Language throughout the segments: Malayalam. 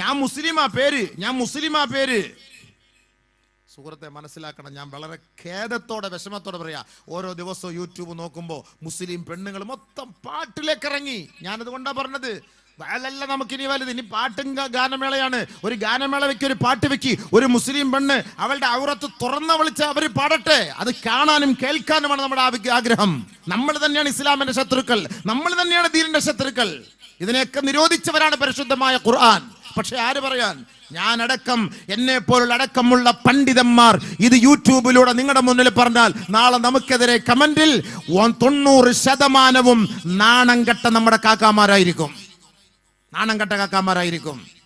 ഞാൻ മുസ്ലിമാ പേര്. സുഹൃത്തെ മനസ്സിലാക്കണം, ഞാൻ വളരെ ഖേദത്തോടെ വിഷമത്തോടെ പറയാ, ഓരോ ദിവസവും യൂട്യൂബ് നോക്കുമ്പോൾ മുസ്ലിം പെണ്ണുങ്ങൾ മൊത്തം പാട്ടിലേക്ക് ഇറങ്ങി. ഞാനതുകൊണ്ടാ പറഞ്ഞത്, വയലല്ല നമുക്കിനി വലുത്, ഇനി പാട്ടും ഗാനമേളയാണ്. ഒരു ഗാനമേള വെക്കി, ഒരു പാട്ട് വെക്കി, ഒരു മുസ്ലിം പെണ്ണ് അവളുടെ ഔറത്ത് തുറന്ന വിളിച്ച് അവർ പാടട്ടെ. അത് കാണാനും കേൾക്കാനുമാണ് നമ്മുടെ ആഗ്രഹം. നമ്മൾ തന്നെയാണ് ഇസ്ലാമിന്റെ ശത്രുക്കൾ, നമ്മൾ തന്നെയാണ് ദീനിന്റെ ശത്രുക്കൾ. ഇതിനെയൊക്കെ നിരോധിച്ചവരാണ് പരിശുദ്ധമായ ഖുർആൻ. പക്ഷെ ആര് പറയാൻ? ഞാനടക്കം, എന്നെ പോലുള്ള അടക്കമുള്ള പണ്ഡിതന്മാർ ഇത് യൂട്യൂബിലൂടെ നിങ്ങളുടെ മുന്നിൽ പറഞ്ഞാൽ നാളെ നമുക്കെതിരെ കമന്റിൽ 90% നാണം കെട്ട നമ്മുടെ കാക്കാമാരായിരിക്കും.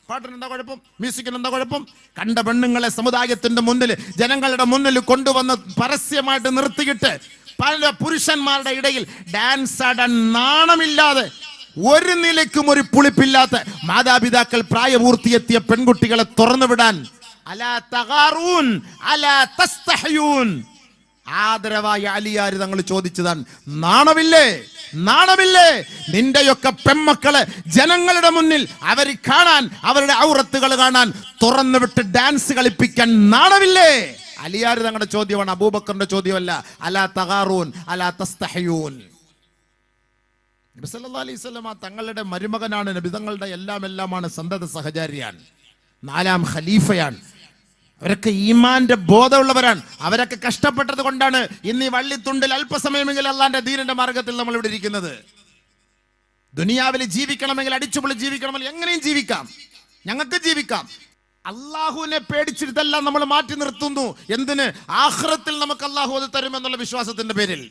പാട്ടിന് എന്താ കുഴപ്പം? മ്യൂസിക്കിന് എന്താ കുഴപ്പം? കണ്ട പെണ്ണുങ്ങളെ സമുദായത്തിന്റെ മുന്നിൽ, ജനങ്ങളുടെ മുന്നിൽ കൊണ്ടുവന്ന് പരസ്യമായിട്ട് നിർത്തിയിട്ട് പല പുരുഷന്മാരുടെ ഇടയിൽ ഡാൻസ് ആടാൻ നാണമില്ലാതെ, ഒരു നിലയ്ക്കും ഒരു പുളിപ്പില്ലാത്ത മാതാപിതാക്കൾ പ്രായപൂർത്തിയെത്തിയ പെൺകുട്ടികളെ തുറന്നുവിടാൻ അലാ തഗാറൂൻ അലാ തസ്തഹയൂൻ ആദരവായ അലിയാർ തങ്ങൾ ചോദിച്ചതാണ്. നാണമില്ലേ നിന്റെയൊക്കെ പെൺമക്കളെ ജനങ്ങളുടെ മുന്നിൽ അവർ കാണാൻ, അവരുടെ ഔറത്തുകൾ കാണാൻ തുറന്നുവിട്ട് ഡാൻസ് കളിപ്പിക്കാൻ നാണമില്ലേ? അലിയാർ തങ്ങളുടെ ചോദ്യമാണ്, അബൂബക്കറിന്റെ ചോദ്യമല്ല. അലാ തഗാറൂൻ അലാ തസ്തഹയൂൻ. നബി സല്ലല്ലാഹു അലൈഹി വസല്ലം തങ്ങളുടെ മരുമകനാണ്, നബി തങ്ങളുടെ എല്ലാമാണ്, സന്തത സഹചാരിയാണ്, 4ാം ഖലീഫയാണ്. അവരൊക്കെ ഈമാന്റെ ബോധമുള്ളവരാണ്. അവരൊക്കെ കഷ്ടപ്പെട്ടത് കൊണ്ടാണ് ഇന്ന് ഈ വള്ളിത്തുണ്ടിൽ അല്പസമയമെങ്കിലും അള്ളാന്റെ ദീനിന്റെ മാർഗത്തിൽ നമ്മൾ ഇവിടെ ഇരിക്കുന്നത്. ദുനിയാവിൽ ജീവിക്കണമെങ്കിൽ, അടിച്ചുപൊളി ജീവിക്കണമെങ്കിൽ എങ്ങനെയും ജീവിക്കാം, ഞങ്ങൾക്ക് ജീവിക്കാം. അള്ളാഹുവിനെ പേടിച്ചിട്ടെല്ലാം നമ്മൾ മാറ്റി നിർത്തുന്നു. എന്തിന്? ആഖിറത്തിൽ നമുക്ക് അള്ളാഹു അത് തരുമെന്നുള്ള വിശ്വാസത്തിന്റെ പേരിൽ.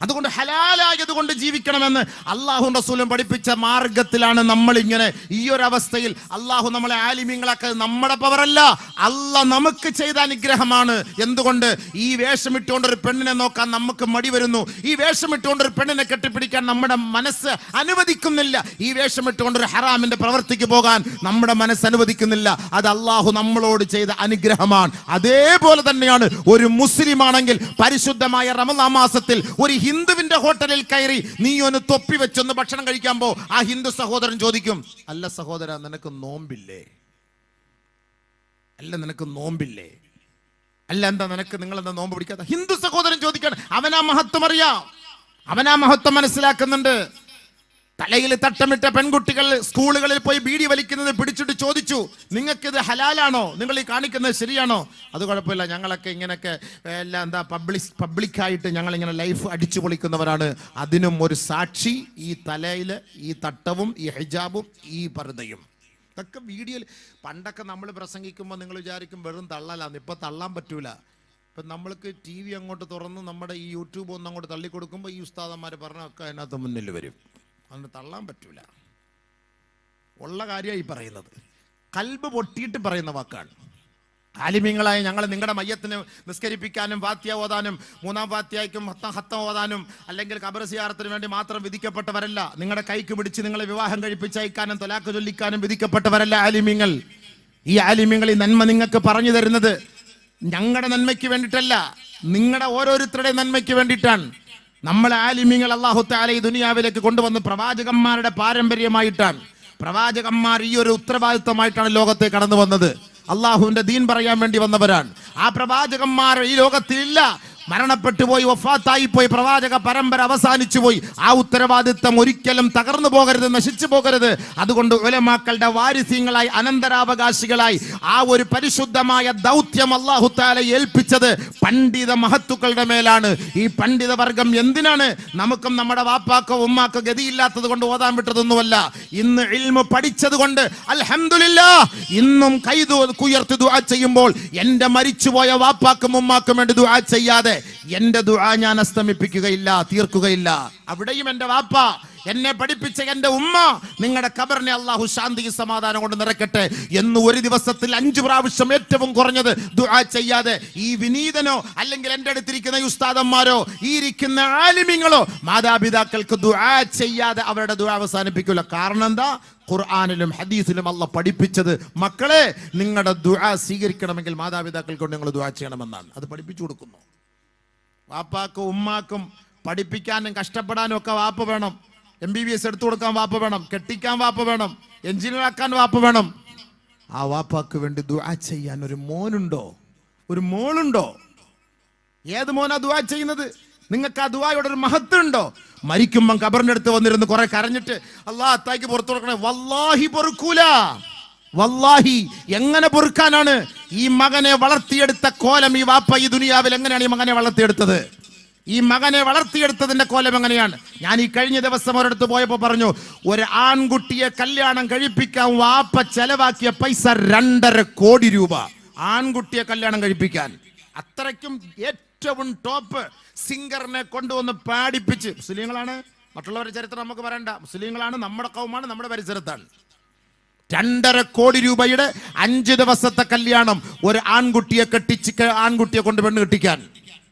അതുകൊണ്ട് ഹലാലായത് കൊണ്ട് ജീവിക്കണമെന്ന് അള്ളാഹു റസൂലും പഠിപ്പിച്ച മാർഗത്തിലാണ് നമ്മൾ ഇങ്ങനെ ഈ ഒരു അവസ്ഥയിൽ. അള്ളാഹു നമ്മളെ ആലിമീങ്ങളാക്കുക നമ്മുടെ പവറല്ല, അള്ളാഹ് നമുക്ക് ചെയ്ത അനുഗ്രഹമാണ്. എന്തുകൊണ്ട്? ഈ വേഷമിട്ടുകൊണ്ട് ഒരു പെണ്ണിനെ നോക്കാൻ നമുക്ക് മടി വരുന്നു. ഈ വേഷമിട്ടുകൊണ്ട് ഒരു പെണ്ണിനെ കെട്ടിപ്പിടിക്കാൻ നമ്മുടെ മനസ്സ് അനുവദിക്കുന്നില്ല. ഈ വേഷമിട്ടുകൊണ്ട് ഒരു ഹറാമിന്റെ പ്രവൃത്തിക്ക് പോകാൻ നമ്മുടെ മനസ്സ് അനുവദിക്കുന്നില്ല. അത് അള്ളാഹു നമ്മളോട് ചെയ്ത അനുഗ്രഹമാണ്. അതേപോലെ തന്നെയാണ് ഒരു മുസ്ലിം ആണെങ്കിൽ പരിശുദ്ധമായ റമളാൻ മാസത്തിൽ ഒരു ഹിന്ദുവിന്റെ ഹോട്ടലിൽ കയറി നീ ഒന്ന് തൊപ്പി വെച്ചൊന്ന് ഭക്ഷണം കഴിക്കാൻ പോ, ആ ഹിന്ദു സഹോദരൻ ചോദിക്കും, അല്ല സഹോദര നിനക്ക് നോമ്പില്ലേ? അല്ല എന്താ നിങ്ങളെന്താ നോമ്പ് പിടിക്കാത്ത? ഹിന്ദു സഹോദരൻ ചോദിക്കാണ്. അവനാ മഹത്വം അറിയാം, അവനാ മഹത്വം മനസ്സിലാക്കുന്നുണ്ട്. തലയിൽ തട്ടമിട്ട പെൺകുട്ടികൾ സ്കൂളുകളിൽ പോയി ബീഡി വലിക്കുന്നത് പിടിച്ചിട്ട് ചോദിച്ചു, നിങ്ങൾക്കിത് ഹലാലാണോ? നിങ്ങൾ ഈ കാണിക്കുന്നത് ശരിയാണോ? അത് കുഴപ്പമില്ല, ഞങ്ങളൊക്കെ ഇങ്ങനെയൊക്കെ എല്ലാം എന്താ പബ്ലിക്കായിട്ട് ഞങ്ങളിങ്ങനെ ലൈഫ് അടിച്ചു പൊളിക്കുന്നവരാണ്. അതിനും ഒരു സാക്ഷി ഈ തലയിൽ ഈ തട്ടവും ഈ ഹിജാബും ഈ പർദ്ദയും. ഇതൊക്കെ വീഡിയോയിൽ. പണ്ടൊക്കെ നമ്മൾ പ്രസംഗിക്കുമ്പോൾ നിങ്ങൾ വിചാരിക്കും വെറും തള്ളലാന്ന്. ഇപ്പം തള്ളാൻ പറ്റൂല. ഇപ്പം നമ്മൾക്ക് TV അങ്ങോട്ട് തുറന്ന് നമ്മുടെ ഈ യൂട്യൂബ് ഒന്ന് അങ്ങോട്ട് തള്ളിക്കൊടുക്കുമ്പോൾ ഈ ഉസ്താദന്മാർ പറഞ്ഞൊക്കെ അതിനകത്ത് മുന്നിൽ വരും. അതുകൊണ്ട് തള്ളാൻ പറ്റൂല. ഉള്ള കാര്യമായി പറയുന്നത്, കൽബ് പൊട്ടിയിട്ട് പറയുന്ന വാക്കാണ്. ആലിമീങ്ങളായ ഞങ്ങൾ നിങ്ങളുടെ മയ്യത്തിന് നിസ്കരിപ്പിക്കാനും ഫാത്തിഹ ഓതാനും 3ാം ഫാത്തിഹയ്ക്കും ഹത്തം ഓതാനും അല്ലെങ്കിൽ ഖബർ സിയാറത്തിന് വേണ്ടി മാത്രം വിധിക്കപ്പെട്ടവരല്ല. നിങ്ങളുടെ കൈക്ക് പിടിച്ച് നിങ്ങളെ വിവാഹം കഴിപ്പിച്ചയക്കാനും തൊലാഖ് ചൊല്ലിക്കാനും വിധിക്കപ്പെട്ടവരല്ല ആലിമീങ്ങൾ. ഈ ആലിമീങ്ങൾ ഈ നന്മ നിങ്ങൾക്ക് പറഞ്ഞു തരുന്നത് ഞങ്ങളുടെ നന്മയ്ക്ക് വേണ്ടിയിട്ടല്ല, നിങ്ങളുടെ ഓരോരുത്തരുടെ നന്മയ്ക്ക് വേണ്ടിയിട്ടാണ്. നമ്മൾ ആലിമീങ്ങൾ അല്ലാഹു തആല ഈ ദുനിയാവിലേക്ക് കൊണ്ടുവന്ന് പ്രവാചകന്മാരുടെ പാരമ്പര്യമായിട്ടാണ്. പ്രവാചകന്മാർ ഈ ഒരു ഉത്തരവാദിത്വമായിട്ടാണ് ലോകത്തേക്ക് കടന്നു വന്നത്. അള്ളാഹുവിന്റെ ദീൻ പറയാൻ വേണ്ടി വന്നവരാണ്. ആ പ്രവാചകന്മാർ ഈ ലോകത്തിലില്ല, മരണപ്പെട്ടു പോയി, വഫാത്തായി പോയി, പ്രവാചക പരമ്പര അവസാനിച്ചു പോയി. ആ ഉത്തരവാദിത്വം ഒരിക്കലും തകർന്നു പോകരുത്, നശിച്ചു പോകരുത്. അതുകൊണ്ട് ഉലമാക്കളുടെ വാരിസ്യങ്ങളായി, അനന്തരാവകാശികളായി ആ ഒരു പരിശുദ്ധമായ ദൗത്യം അല്ലാഹു തആല ഏൽപ്പിച്ചത് പണ്ഡിത മഹത്തുക്കളുടെ മേലാണ്. ഈ പണ്ഡിത വർഗം എന്തിനാണ്? നമുക്കും നമ്മുടെ വാപ്പാക്കോ ഉമ്മാക്കോ ഗതിയില്ലാത്തത് കൊണ്ട് ഓതാൻ വിട്ടതൊന്നുമല്ല. ഇന്ന് ഇൽമു പഠിച്ചത് കൊണ്ട് അൽഹംദുലില്ലാഹ് ഇന്നും കൈതുയർത്തി ദുആ ചെയ്യുമ്പോൾ എന്റെ മരിച്ചുപോയ വാപ്പാക്കും ഉമ്മാക്കും വേണ്ടി ദുആ ചെയ്യാതെ എന്റെ ദുആ ഞാൻ അസ്തമിപ്പിക്കുകയില്ല, തീർക്കുകയില്ല. അവിടെയും എന്റെ വാപ്പ, എന്നെ പഠിപ്പിച്ച എന്റെ ഉമ്മ, നിങ്ങളുടെ ഖബറിനെ അല്ലാഹു ശാന്തി സമാധാനം കൊണ്ട് നിറയ്ക്കട്ടെ എന്ന് ഒരു ദിവസത്തിൽ 5 പ്രാവശ്യം ഏറ്റവും കുറഞ്ഞത് ദുആ ചെയ്യാതെ ഈ വിനീതനോ അല്ലെങ്കിൽ എന്റെ അടുത്തിരിക്കുന്ന ഉസ്താദന്മാരോ ഈ ഇരിക്കുന്ന ആലിമീങ്ങളോ മാതാപിതാക്കൾക്ക് ദുആ ചെയ്യാതെ അവരുടെ ദുആ അവസാനിപ്പിക്കില്ല. കാരണം എന്താ? ഖുർആനിലും ഹദീസിലും അല്ലാഹ് പഠിപ്പിച്ചത് മക്കളെ നിങ്ങളുടെ ദുആ സ്വീകരിക്കണമെങ്കിൽ മാതാപിതാക്കൾക്ക് കൊണ്ട് നിങ്ങൾ ദുആ ചെയ്യണമെന്നാണ്. അത് പഠിപ്പിച്ചു കൊടുക്കുന്നു. വാപ്പാക്കും ഉമ്മാക്കും പഠിപ്പിക്കാനും കഷ്ടപ്പെടാനും ഒക്കെ വാപ്പ വേണം. MBBS എടുത്തു കൊടുക്കാൻ വാപ്പ വേണം, കെട്ടിക്കാൻ വാപ്പ വേണം, എഞ്ചിനീയർ ആക്കാൻ വാപ്പ വേണം. ആ വാപ്പാക്ക് വേണ്ടി ദുആ ചെയ്യാൻ ഒരു മോനുണ്ടോ, ഒരു മോളുണ്ടോ? ഏത് മോനാ ദുആ ചെയ്യുന്നത്? നിങ്ങൾക്ക് ആ ദുആയുടെ ഒരു മഹത്വം ഉണ്ടോ? മരിക്കുമ്പം ഖബറിന്റെ അടുത്ത് വന്നിരുന്ന് കുറെ കരഞ്ഞിട്ട് അല്ലാഹ് അത്തായിക്ക് പുറത്തു കൊടുക്കണേ, വല്ലാഹി പൊറുക്കൂല. വല്ലാഹി എങ്ങനെ പൊറുക്കാനാണ്? ഈ മകനെ വളർത്തിയെടുത്ത കോലം ഈ വാപ്പ ഈ ദുനിയാവിൽ എങ്ങനെയാണ് ഈ മകനെ വളർത്തിയെടുത്തത്? ഈ മകനെ വളർത്തിയെടുത്തതിന്റെ കോലം എങ്ങനെയാണ്? ഞാൻ ഈ കഴിഞ്ഞ ദിവസം ഒരിടത്ത് പോയപ്പോ പറഞ്ഞു, ഒരു ആൺകുട്ടിയെ കല്യാണം കഴിപ്പിക്കാൻ വാപ്പ ചെലവാക്കിയ പൈസ 2.5 കോടി രൂപ. ആൺകുട്ടിയെ കല്യാണം കഴിപ്പിക്കാൻ അത്രയ്ക്കും ഏറ്റവും ടോപ്പ് സിംഗറിനെ കൊണ്ടുവന്ന് പാടിപ്പിച്ച്. മുസ്ലിങ്ങളാണ്, മറ്റുള്ളവരുടെ ചരിത്രം നമുക്ക് പറയണ്ട, മുസ്ലിങ്ങളാണ്, നമ്മുടെ കൗമാണ്, നമ്മുടെ പരിസരത്താണ്. 2.5 കോടി രൂപയുടെ 5 ദിവസത്തെ കല്യാണം ഒരു ആൺകുട്ടിയെ കെട്ടിച്ച്, ആൺകുട്ടിയെ കൊണ്ട് പെണ്ണ് കെട്ടിക്കാൻ.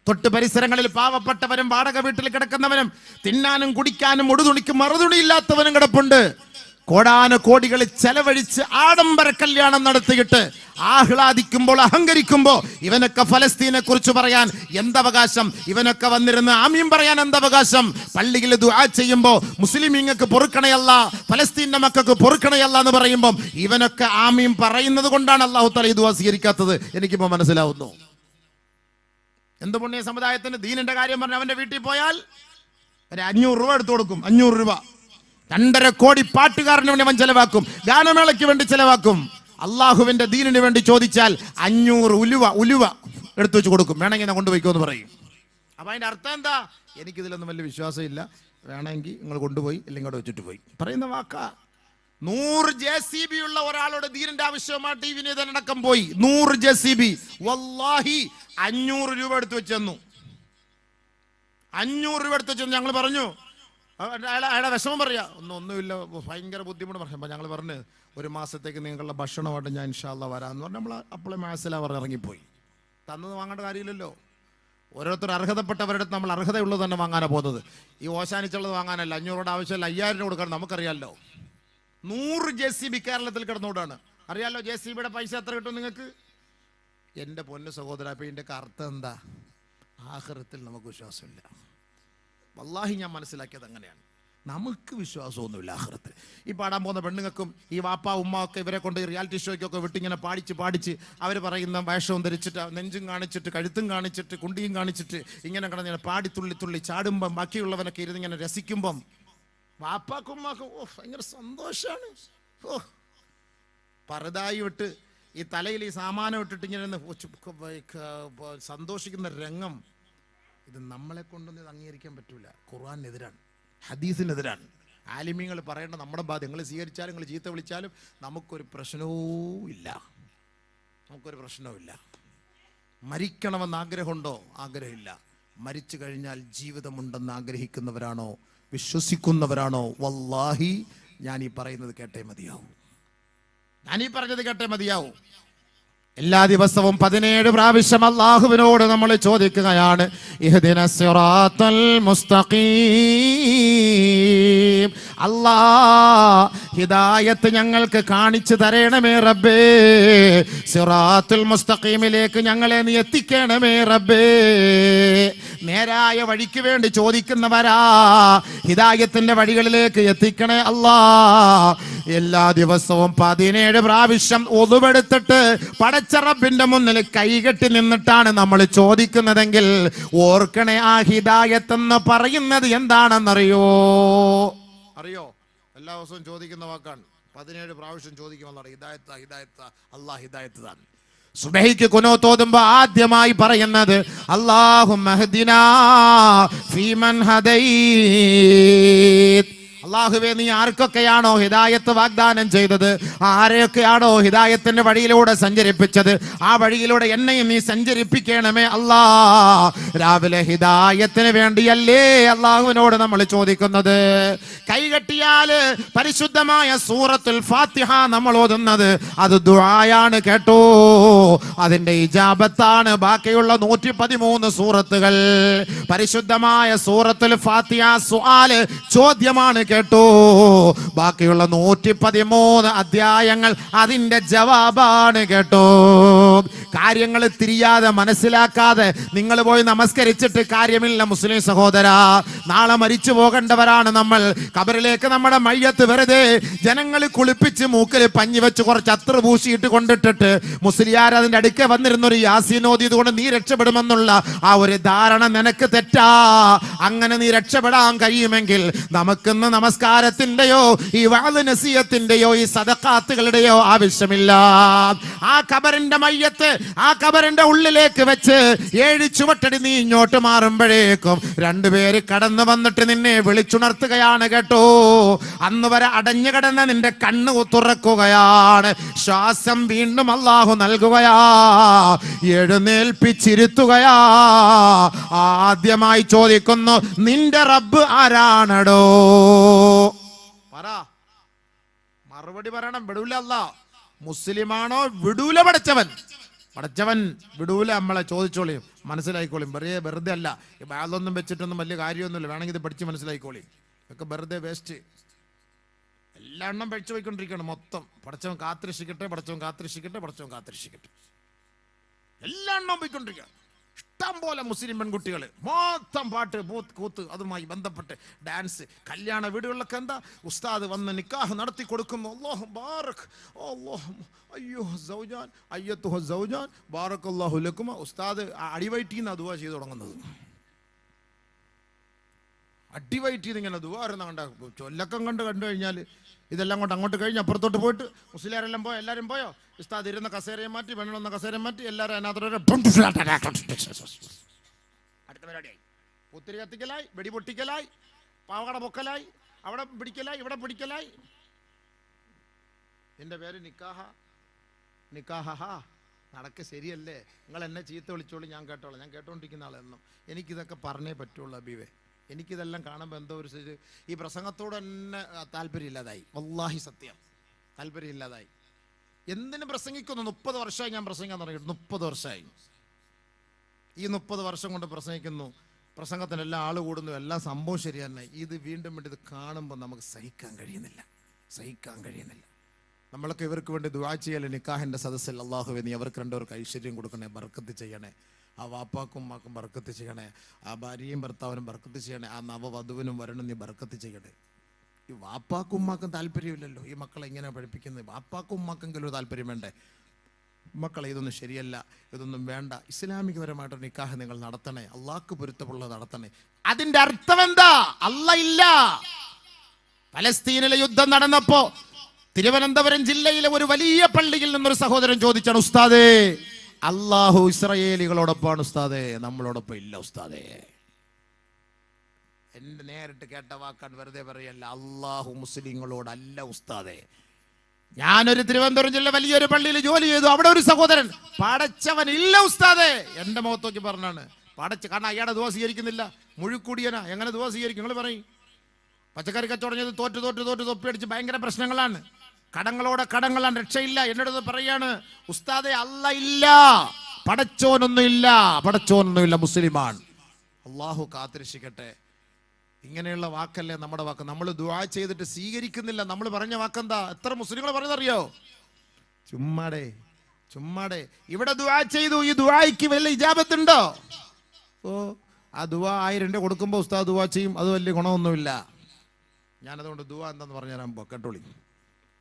തൊട്ട് പരിസരങ്ങളിൽ പാവപ്പെട്ടവനും വാടക വീട്ടിൽ കിടക്കുന്നവനും തിന്നാനും കുടിക്കാനും ഒടുതുണിക്കും മറുതുണിയില്ലാത്തവനും കിടപ്പുണ്ട്. കോടാനുകോടികൾ ചെലവഴിച്ച് ആഡംബര കല്യാണം നടത്തിയിട്ട് ആഹ്ലാദിക്കുമ്പോൾ, അഹങ്കരിക്കുമ്പോൾ ഇവനൊക്കെ ഫലസ്തീനെ കുറിച്ച് പറയാൻ എന്തവകാശം? ഇവനൊക്കെ വന്നിരുന്ന് ആമീൻ പറയാൻ എന്തവകാശം? പള്ളിയിൽ ദുആ ചെയ്യുമ്പോൾ മുസ്ലിമീങ്ങൾക്ക് പൊറുക്കണയല്ല, ഫലസ്തീന്റെ മക്കൾക്ക് പൊറുക്കണയല്ല എന്ന് പറയുമ്പോൾ ഇവനൊക്കെ ആമീൻ പറയുന്നത് കൊണ്ടാണ് അല്ലാഹു തആല ഈ ദുആ സ്വീകരിക്കാത്തത്. എനിക്കിപ്പോ മനസ്സിലാവുന്നു. എന്ത് പുണ്യ സമുദായത്തിന് ദീനിന്റെ കാര്യം പറഞ്ഞ് അവന്റെ വീട്ടിൽ പോയാൽ ഒരു 500 രൂപ എടുത്തു കൊടുക്കും. 500 രൂപ 2.5 കോടി പാട്ടുകാരന് വേണ്ടി അവൻ ചെലവാക്കും, ഗാനമേളയ്ക്ക് വേണ്ടി ചെലവാക്കും. അള്ളാഹുവിന്റെ ദീനിന് വേണ്ടി ചോദിച്ചാൽ 500 ഉലുവ എടുത്തു വെച്ച് കൊടുക്കും. വേണമെങ്കിൽ ഞാൻ കൊണ്ടുപോയിക്കോ എന്ന് പറയും. അപ്പൊ അതിന്റെ അർത്ഥം എന്താ? എനിക്കിതിലൊന്നും വലിയ വിശ്വാസമില്ല, വേണമെങ്കിൽ നിങ്ങൾ കൊണ്ടുപോയി, ഇല്ലെങ്കിൽ അവിടെ വെച്ചിട്ട് പോയി പറയുന്ന വാക്കാ. 100 JCB ഉള്ള ഒരാളോട് ദീനിന്റെ ആവശ്യമായിട്ട് ഈ വിനീതനടക്കം പോയി. 100 JCB വല്ലാഹി 500 രൂപ എടുത്തു വെച്ചെന്നു. 500 രൂപ എടുത്തു വെച്ചെന്നു. ഞങ്ങൾ പറഞ്ഞു, അയാളെ വിഷമം പറയാ, ഒന്നുമില്ല, ഭയങ്കര ബുദ്ധിമുട്ട് പറയുമ്പോൾ ഞങ്ങൾ പറഞ്ഞു, 1 മാസത്തേക്ക് നിങ്ങളുടെ ഭക്ഷണമായിട്ട് ഞാൻ ഇൻഷാ അല്ലാഹ് വരാമെന്ന് പറഞ്ഞ് നമ്മൾ അപ്പോഴേ മാസല പറഞ്ഞ് ഇറങ്ങിപ്പോയി. തന്നത് വാങ്ങേണ്ട കാര്യമില്ലല്ലോ. ഓരോരുത്തർ അർഹതപ്പെട്ടവരുടെ നമ്മൾ അർഹതയുള്ളത് തന്നെ വാങ്ങാനാണ് പോകുന്നത്. ഈ ഓശാനിച്ചുള്ളത് വാങ്ങാനല്ല. 500 ആവശ്യമില്ല, 5000 കൊടുക്കണം. നമുക്കറിയാമല്ലോ. 100 JCB കേരളത്തിൽ കിടന്നുകൊണ്ടാണ്. അറിയാലോ JCBയുടെ പൈസ എത്ര കിട്ടും നിങ്ങൾക്ക്? എൻ്റെ പൊന്നു സഹോദര, അപ്പം ഇതിൻ്റെയൊക്കെ അർത്ഥം എന്താ? ആഖിറത്തിൽ നമുക്ക് വിശ്വാസമില്ല. വല്ലാഹി ഞാൻ മനസ്സിലാക്കിയത് അങ്ങനെയാണ്. നമുക്ക് വിശ്വാസമൊന്നുമില്ല ആഖിറത്തിൽ. ഈ പാടാൻ പോകുന്ന പെണ്ണുങ്ങൾക്കും ഈ വാപ്പ ഉമ്മ ഒക്കെ ഇവരെ കൊണ്ട് റിയാലിറ്റി ഷോയ്ക്കൊക്കെ വിട്ടിങ്ങനെ പാടിച്ച് അവർ പറയുന്ന വേഷവും ധരിച്ചിട്ട് നെഞ്ചും കാണിച്ചിട്ട് കഴുത്തും കാണിച്ചിട്ട് കുണ്ടിയും കാണിച്ചിട്ട് ഇങ്ങനെ കിടന്നിങ്ങനെ പാടി തുള്ളി ചാടുമ്പം ബാക്കിയുള്ളവനൊക്കെ ഇരുന്നിങ്ങനെ രസിക്കുമ്പം വാപ്പാക്കും ഉമ്മാക്കും ഭയങ്കര സന്തോഷമാണ്. പറുതായി വിട്ട് ഈ തലയിൽ ഈ സാമാനം ഇട്ടിട്ട് ഇങ്ങനെ സന്തോഷിക്കുന്ന രംഗം, ഇത് നമ്മളെ കൊണ്ടൊന്നും ഇത് അംഗീകരിക്കാൻ പറ്റൂല. ഖുർആനെതിരാണ്, ഹദീസിനെതിരാണ്. ആലിമീങ്ങൾ പറയേണ്ട നമ്മുടെ ബാധ്യത. നിങ്ങൾ സ്വീകരിച്ചാലും നിങ്ങൾ ചീത്ത വിളിച്ചാലും നമുക്കൊരു പ്രശ്നവും ഇല്ല. മരിക്കണമെന്ന് ആഗ്രഹമുണ്ടോ? ആഗ്രഹമില്ല. മരിച്ചു കഴിഞ്ഞാൽ ജീവിതമുണ്ടെന്ന് ആഗ്രഹിക്കുന്നവരാണോ, വിശ്വസിക്കുന്നവരാണോ? വല്ലാഹി ഞാൻ ഈ പറയുന്നത് കേട്ടേ മതിയാവും. എല്ലാ ദിവസവും 17 പ്രാവശ്യം അല്ലാഹുവിനോട് നമ്മൾ ചോദിക്കുകയാണ്, ഇഹ്ദിന സിറാത്തൽ മുസ്തഖീം. അല്ലാഹ് ഹിദായത്ത് ഞങ്ങൾക്ക് കാണിച്ചു തരണമേ റബ്ബേ. സിറാത്തുൽ മുസ്തഖീമിലേക്ക് ഞങ്ങളെ നീ എത്തിക്കണമേ റബ്ബേ. നേരായ വഴിക്ക് വേണ്ടി ചോദിക്കുന്നവരാ, ഹിദായത്തിന്റെ വഴികളിലേക്ക് എത്തിക്കണേ അല്ലാഹ്. എല്ലാ ദിവസവും 17 പ്രാവശ്യം ഒളുവെടുത്തിട്ട് പടച്ച റബ്ബിന്റെ മുന്നിൽ കൈകെട്ടി നിന്നിട്ടാണ് നമ്മൾ ചോദിക്കുന്നതെങ്കിൽ ഓർക്കണേ, ആ ഹിദായത്ത് എന്ന് പറയുന്നത് എന്താണെന്നറിയോ? എല്ലാ ദിവസവും ചോദിക്കുന്ന വാക്കാണ്. 17 പ്രാവശ്യം ചോദിക്കുമെന്നാണ് ഹിദായത്ത്. അല്ലാഹ് ഹിദായത്ത് താൻ. സുബഹിക്ക് ഖുനൂത്ത് ഓതുമ്പോൾ ആദ്യമായി പറയുന്നത് അല്ലാഹുമ്മ ഹ്ദിനാ ഫീമൻ ഹദൈത്. അല്ലാഹുവേ, നീ ആർക്കൊക്കെയാണോ ഹിദായത്ത് വാഗ്ദാനം ചെയ്തത്, ആരെയൊക്കെയാണോ ഹിദായത്തിന്റെ വഴിയിലൂടെ സഞ്ചരിപ്പിച്ചത്, ആ വഴിയിലൂടെ എന്നെയും നീ സഞ്ചരിപ്പിക്കണമേ അല്ലാ. രാവിലെ ഹിദായത്തിന് വേണ്ടിയല്ലേ അല്ലാഹുവിനോട് നമ്മൾ ചോദിക്കുന്നത്. കൈകെട്ടിയാല് പരിശുദ്ധമായ സൂറത്തുൽ ഫാത്തിഹ നമ്മൾ ഓതുന്നത് അത് ദുആയാണ് കേട്ടോ. അതിന്റെ ഇജാബത്താണ്. ബാക്കിയുള്ള 113 സൂറത്തുകൾ പരിശുദ്ധമായ സൂറത്തുൽ ഫാത്തിഹ സുആല് ചോദ്യമാണ് കേട്ടോ. ബാക്കിയുള്ള 113 അധ്യായങ്ങൾ അതിന്റെ ജവാബാണ് കേട്ടോ. കാര്യങ്ങൾ തിരിയാതെ മനസ്സിലാക്കാതെ നിങ്ങൾ പോയി നമസ്കരിച്ചിട്ട് കാര്യമില്ല മുസ്ലിം സഹോദര. നാളെ മരിച്ചു പോകേണ്ടവരാണ് നമ്മൾ. ഖബറിലേക്ക് നമ്മുടെ മയ്യത്ത് വെറുതെ ജനങ്ങൾ കുളിപ്പിച്ച് മൂക്കിൽ പഞ്ഞി വെച്ച് കുറച്ച് അത്ര പൂശിയിട്ട് കൊണ്ടിട്ടിട്ട് മുസ്ലിയാർ അതിന്റെ അടുക്കെ വന്നിരുന്നൊരു യാസീനോദി ഇതുകൊണ്ട് നീ രക്ഷപ്പെടുമെന്നുള്ള ആ ഒരു ധാരണ നിനക്ക് തെറ്റാ. അങ്ങനെ നീ രക്ഷപ്പെടാൻ കഴിയുമെങ്കിൽ നമുക്കിന്ന് നമസ്കാരത്തിന്റെയോ ഈ വഅദ് നസീഹത്തിന്റെയോ ഈ സദഖാത്തുകളുടെയോ ആവശ്യമില്ല. ആ ഖബറിന്റെ മയ്യത്ത് ആ ഖബറിന്റെ ഉള്ളിലേക്ക് വെച്ച് 7 ചുവട്ടടി നീ ഇങ്ങോട്ട് മാറുമ്പോഴേക്കും 2 പേര് കടന്നു വന്നിട്ട് നിന്നെ വിളിച്ചുണർത്തുകയാണ് കേട്ടോ. അന്ന് വരെ അടഞ്ഞു കിടന്ന നിന്റെ കണ്ണ് തുറക്കുകയാണ്. ശ്വാസം വീണ്ടും അല്ലാഹു നൽകുകയാ, എഴുന്നേൽപ്പിച്ചിരുത്തുകയാ. ആദ്യമായി ചോദിക്കുന്നു, നിന്റെ റബ്ബ് ആരാണടോ? പറ, മറുപടി പറയണം. വിടൂല അല്ലാഹ്. മുസ്ലിമാണോ? വിടൂല പടച്ചവൻ. പടച്ചവൻ വിടൂല. നമ്മളെ ചോദിച്ചോളിയും, മനസ്സിലായിക്കോളിയും. വെറുതെ അല്ല. അതൊന്നും വെച്ചിട്ടൊന്നും വലിയ കാര്യമൊന്നുമില്ല. വേണമെങ്കിൽ ഇത് പഠിച്ച് മനസ്സിലായിക്കോളിയും. ഇതൊക്കെ വെറുതെ വേസ്റ്റ്. എല്ലാ എണ്ണം പഠിച്ചു പോയിക്കൊണ്ടിരിക്കണം മൊത്തം. പടച്ചവൻ കാത്തിരക്ഷിക്കട്ടെ, പടച്ചവൻ കാത്തിരക്ഷിക്കട്ടെ, പടച്ചവൻ കാത്തിരക്ഷിക്കട്ടെ. എല്ലാ എണ്ണം പോയിക്കൊണ്ടിരിക്കുക. ഇഷ്ടം പോലെ മുസ്ലിം പെൺകുട്ടികൾ മൊത്തം പാട്ട്, കൂത്ത്, അതുമായി ബന്ധപ്പെട്ട് ഡാൻസ്. കല്യാണ വീടുകളിലൊക്കെ എന്താ, ഉസ്താദ് വന്ന് നിക്കാഹ് നടത്തി കൊടുക്കുന്നു. അല്ലാഹു ബാറക്, അല്ലാഹു അയ്യോ സൗജാൻ അയ്യത്തുഹു സൗജാൻ ബാറക്കല്ലാഹു ലക്കുമ. ഉസ്താദ് അടിവയറ്റിന്ന് ദുആ ചെയ്തു തുടങ്ങുന്നത്. അടിവയറ്റിന്ന് ഇങ്ങനെ ദുആ കണ്ട ചൊല്ലക്കം കണ്ടു കഴിഞ്ഞാൽ ഇതെല്ലാം കൊണ്ട് അങ്ങോട്ട് കഴിഞ്ഞ് അപ്പുറത്തോട്ട് പോയിട്ട് മുസ്ലിയാരെല്ലാം പോയോ? എല്ലാവരും പോയോ? ഉസ്താദ് ഇരുന്ന കസേരയെ മാറ്റി, വെണ്ണുന്ന കസേരയെ മാറ്റി, എല്ലാവരും അതിനകത്ത് അടുത്ത പരിപാടിയായി. പുത്തിരി കത്തിക്കലായി, വെടി പൊട്ടിക്കലായി, പാവകട പൊക്കലായി, അവിടെ പിടിക്കലായി, ഇവിടെ പിടിക്കലായി. എൻ്റെ പേര് നിക്കാഹ. നടക്ക് ശരിയല്ലേ? നിങ്ങൾ എന്നെ ചീത്ത വിളിച്ചോളൂ, ഞാൻ കേട്ടോളാം. ഞാൻ കേട്ടോണ്ടിരിക്കുന്ന ആളെന്നും എനിക്കിതൊക്കെ പറഞ്ഞേ പറ്റുള്ളൂ അബീവേ. എനിക്കിതെല്ലാം കാണുമ്പോൾ എന്തോ ഒരു ഈ പ്രസംഗത്തോട് തന്നെ താല്പര്യമില്ലാതായി. വല്ലാഹി സത്യം, താല്പര്യമില്ലാതായി. എന്തിനു പ്രസംഗിക്കുന്നു? 30 വർഷമായി ഞാൻ പ്രസംഗിക്കാൻ തുടങ്ങിയിട്ട്. 30 വർഷമായി. ഈ 30 വർഷം കൊണ്ട് പ്രസംഗിക്കുന്നു. പ്രസംഗത്തിനെല്ലാം ആൾ കൂടുന്നു, എല്ലാം സംഭവം ശരി തന്നെ. ഇത് വീണ്ടും ഇത് കാണുമ്പോൾ നമുക്ക് സഹിക്കാൻ കഴിയുന്നില്ല. നമ്മളൊക്കെ ഇവർക്ക് വേണ്ടി ദുആ ചെയ്യല്ലേ? നിക്കാഹിന്റെ സദസ്സിൽ അല്ലാഹുവേ നീ അവർക്ക് 2 പേർക്ക് ഐശ്വര്യം കൊടുക്കണേ, ബർക്കത്ത് ചെയ്യണേ. ആ വാപ്പാക്കും ഉമ്മാക്കും ബർക്കത്ത് ചെയ്യണേ. ആ ഭാര്യയും ഭർത്താവിനും ബർക്കത്ത് ചെയ്യണേ. ആ നവവധുവിനും വരണം നീ ബർക്കത്ത് ചെയ്യണേ. ഈ വാപ്പാക്കും ഉമ്മാക്കും താല്പര്യമില്ലല്ലോ ഈ മക്കളെ ഇങ്ങനെ പഠിപ്പിക്കുന്നത്. വാപ്പാക്കും ഉമ്മാക്കെങ്കിലും താല്പര്യം വേണ്ടേ? മക്കളെ ഇതൊന്നും ശരിയല്ല, ഇതൊന്നും വേണ്ട. ഇസ്ലാമികപരമായിട്ട് നിക്കാഹ് നിങ്ങൾ നടത്തണേ, അള്ളാഹ്ക്ക് പൊരുത്തമുള്ളത് നടത്തണേ. അതിന്റെ അർത്ഥം എന്താ? അല്ലാഹ് ഇല്ല. പലസ്തീനിലെ യുദ്ധം നടന്നപ്പോ തിരുവനന്തപുരം ജില്ലയിലെ ഒരു വലിയ പള്ളിയിൽ നിന്നൊരു സഹോദരൻ ചോദിച്ചാണ്, ഉസ്താദേ അല്ലാഹു ഇസ്രായേലികളോടൊപ്പമാണ് ഉസ്താദേ, നമ്മളോടൊപ്പം ഇല്ല ഉസ്താദേ. എന്റെ നേരിട്ട് കേട്ട വാക്കാൻ വെറുതെ പറയല്ല. അല്ലാഹു മുസ്ലിങ്ങളോടല്ല ഉസ്താദേ. ഞാനൊരു തിരുവനന്തപുരം ജില്ല വലിയൊരു പള്ളിയിൽ ജോലി ചെയ്തു. അവിടെ ഒരു സഹോദരൻ പടച്ചവൻ ഇല്ല ഉസ്താദേ. എന്റെ മുഖത്ത് നോക്കി പറഞ്ഞാണ് കാരണം അയാളുടെ ദുആ സ്വീകരിക്കുന്നില്ല. മുഴുക്കൂടിയനാ, എങ്ങനെ ദുആ സ്വീകരിക്കും? നിങ്ങൾ പറയും. പച്ചക്കറി കച്ചവടം ചെയ്ത് തോറ്റ് തൊപ്പിയടിച്ച് ഭയങ്കര പ്രശ്നങ്ങളാണ്. കടങ്ങളാണ്, രക്ഷയില്ല. എന്നോട് പറയാണ്, ഉസ്താദെ അല്ലാഹ് ഇല്ല, പടച്ചോനൊന്നുമില്ല, മുസ്ലിമാണ്. അള്ളാഹു കാത്തിരക്ഷിക്കട്ടെ. ഇങ്ങനെയുള്ള വാക്കല്ലേ നമ്മുടെ വാക്ക്. നമ്മൾ ദുആ ചെയ്തിട്ട് സ്വീകരിക്കുന്നില്ല. നമ്മൾ പറഞ്ഞ വാക്കെന്താ? എത്ര മുസ്ലിങ്ങൾ പറയുന്നറിയോ? ചുമ്മാടെ ഇവിടെ ദുആ ചെയ്തു, ഈ ദുആയ്ക്ക് വല്ല ഇജാബത്തുണ്ടോ? ആ ദുആ 1000 രൂപ കൊടുക്കുമ്പോൾ ഉസ്താദ് ദുആ ചെയ്യും, അത് വലിയ ഗുണമൊന്നുമില്ല. ഞാനതുകൊണ്ട് ദുആ എന്താന്ന് പറഞ്ഞുതരാൻ കേട്ടോളി.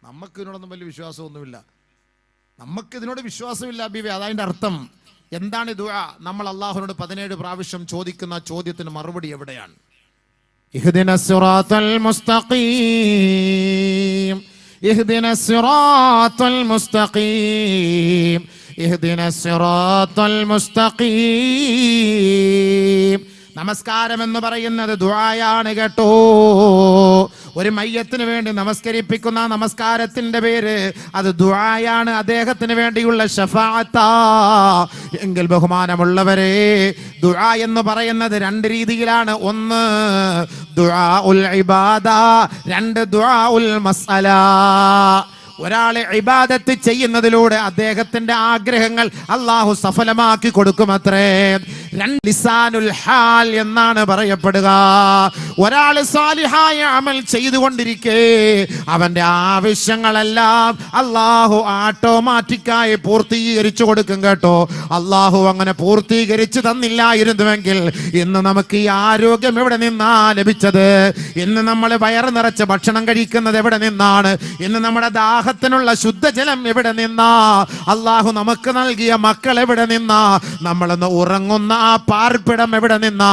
നമുക്ക് ഇതിനോടൊന്നും വലിയ വിശ്വാസമൊന്നുമില്ല. നമുക്കിതിനോട് വിശ്വാസമില്ല അബീബേ. അതതിൻ്റെ അർത്ഥം എന്താണ് ദുആ? നമ്മൾ അള്ളാഹുവിനോട് 17 പ്രാവശ്യം ചോദിക്കുന്ന ചോദ്യത്തിന് മറുപടി എവിടെയാണ്? ഇഹ്ദിനസ് സിറാത്തൽ മുസ്തഖീം, ഇഹ്ദിനസ് സിറാത്തൽ മുസ്തഖീം, ഇഹ്ദിനസ് സിറാത്തൽ മുസ്തഖീം. നമസ്കാരം എന്ന് പറയുന്നത് ദുആയാണ് കേട്ടോ. ഒരു മയ്യത്തിന് വേണ്ടി നമസ്കരിപ്പിക്കുന്ന നമസ്കാരത്തിന്റെ പേര് അത് ദുആയാണ്, അദ്ദേഹത്തിന് വേണ്ടിയുള്ള ശഫാഅത്താ. എങ്കിൽ ബഹുമാനമുള്ളവരെ, ദുആ എന്ന് പറയുന്നത് 2 രീതിയിലാണ്. ഒന്ന് ദുആഉൽ ഇബാദ, 2 ദുആഉൽ മസ്അല. ഒരാളെ ഇബാദത്ത് ചെയ്യുന്നതിലൂടെ അദ്ദേഹത്തിന്റെ ആഗ്രഹങ്ങൾ അള്ളാഹു സഫലമാക്കി കൊടുക്കുമത്രേ. ലിസാനുൽ ഹാൽ എന്നാണ് പറയപ്പെടുക. ഒരാൾ സാലിഹായ അമൽ ചെയ്തുകൊണ്ടിരിക്കെ അവന്റെ ആവശ്യങ്ങളെല്ലാം അള്ളാഹു ഓട്ടോമാറ്റിക്കായി പൂർത്തീകരിച്ചു കൊടുക്കും കേട്ടോ. അള്ളാഹു അങ്ങനെ പൂർത്തീകരിച്ചു തന്നില്ലായിരുന്നുവെങ്കിൽ ഇന്ന് നമുക്ക് ഈ ആരോഗ്യം എവിടെ നിന്നാ ലഭിച്ചത്? ഇന്ന് നമ്മൾ വയറ് നിറച്ച് ഭക്ഷണം കഴിക്കുന്നത് എവിടെ നിന്നാണ്? ഇന്ന് നമ്മുടെ ദാഹത്തിനുള്ള ശുദ്ധജലം എവിടെ നിന്നാ? അള്ളാഹു നമുക്ക് നൽകിയ മക്കൾ എവിടെ നിന്നാ? നമ്മളൊന്ന് ഉറങ്ങുന്ന ആ പാർപ്പിടം എവിടെ നിന്നാ?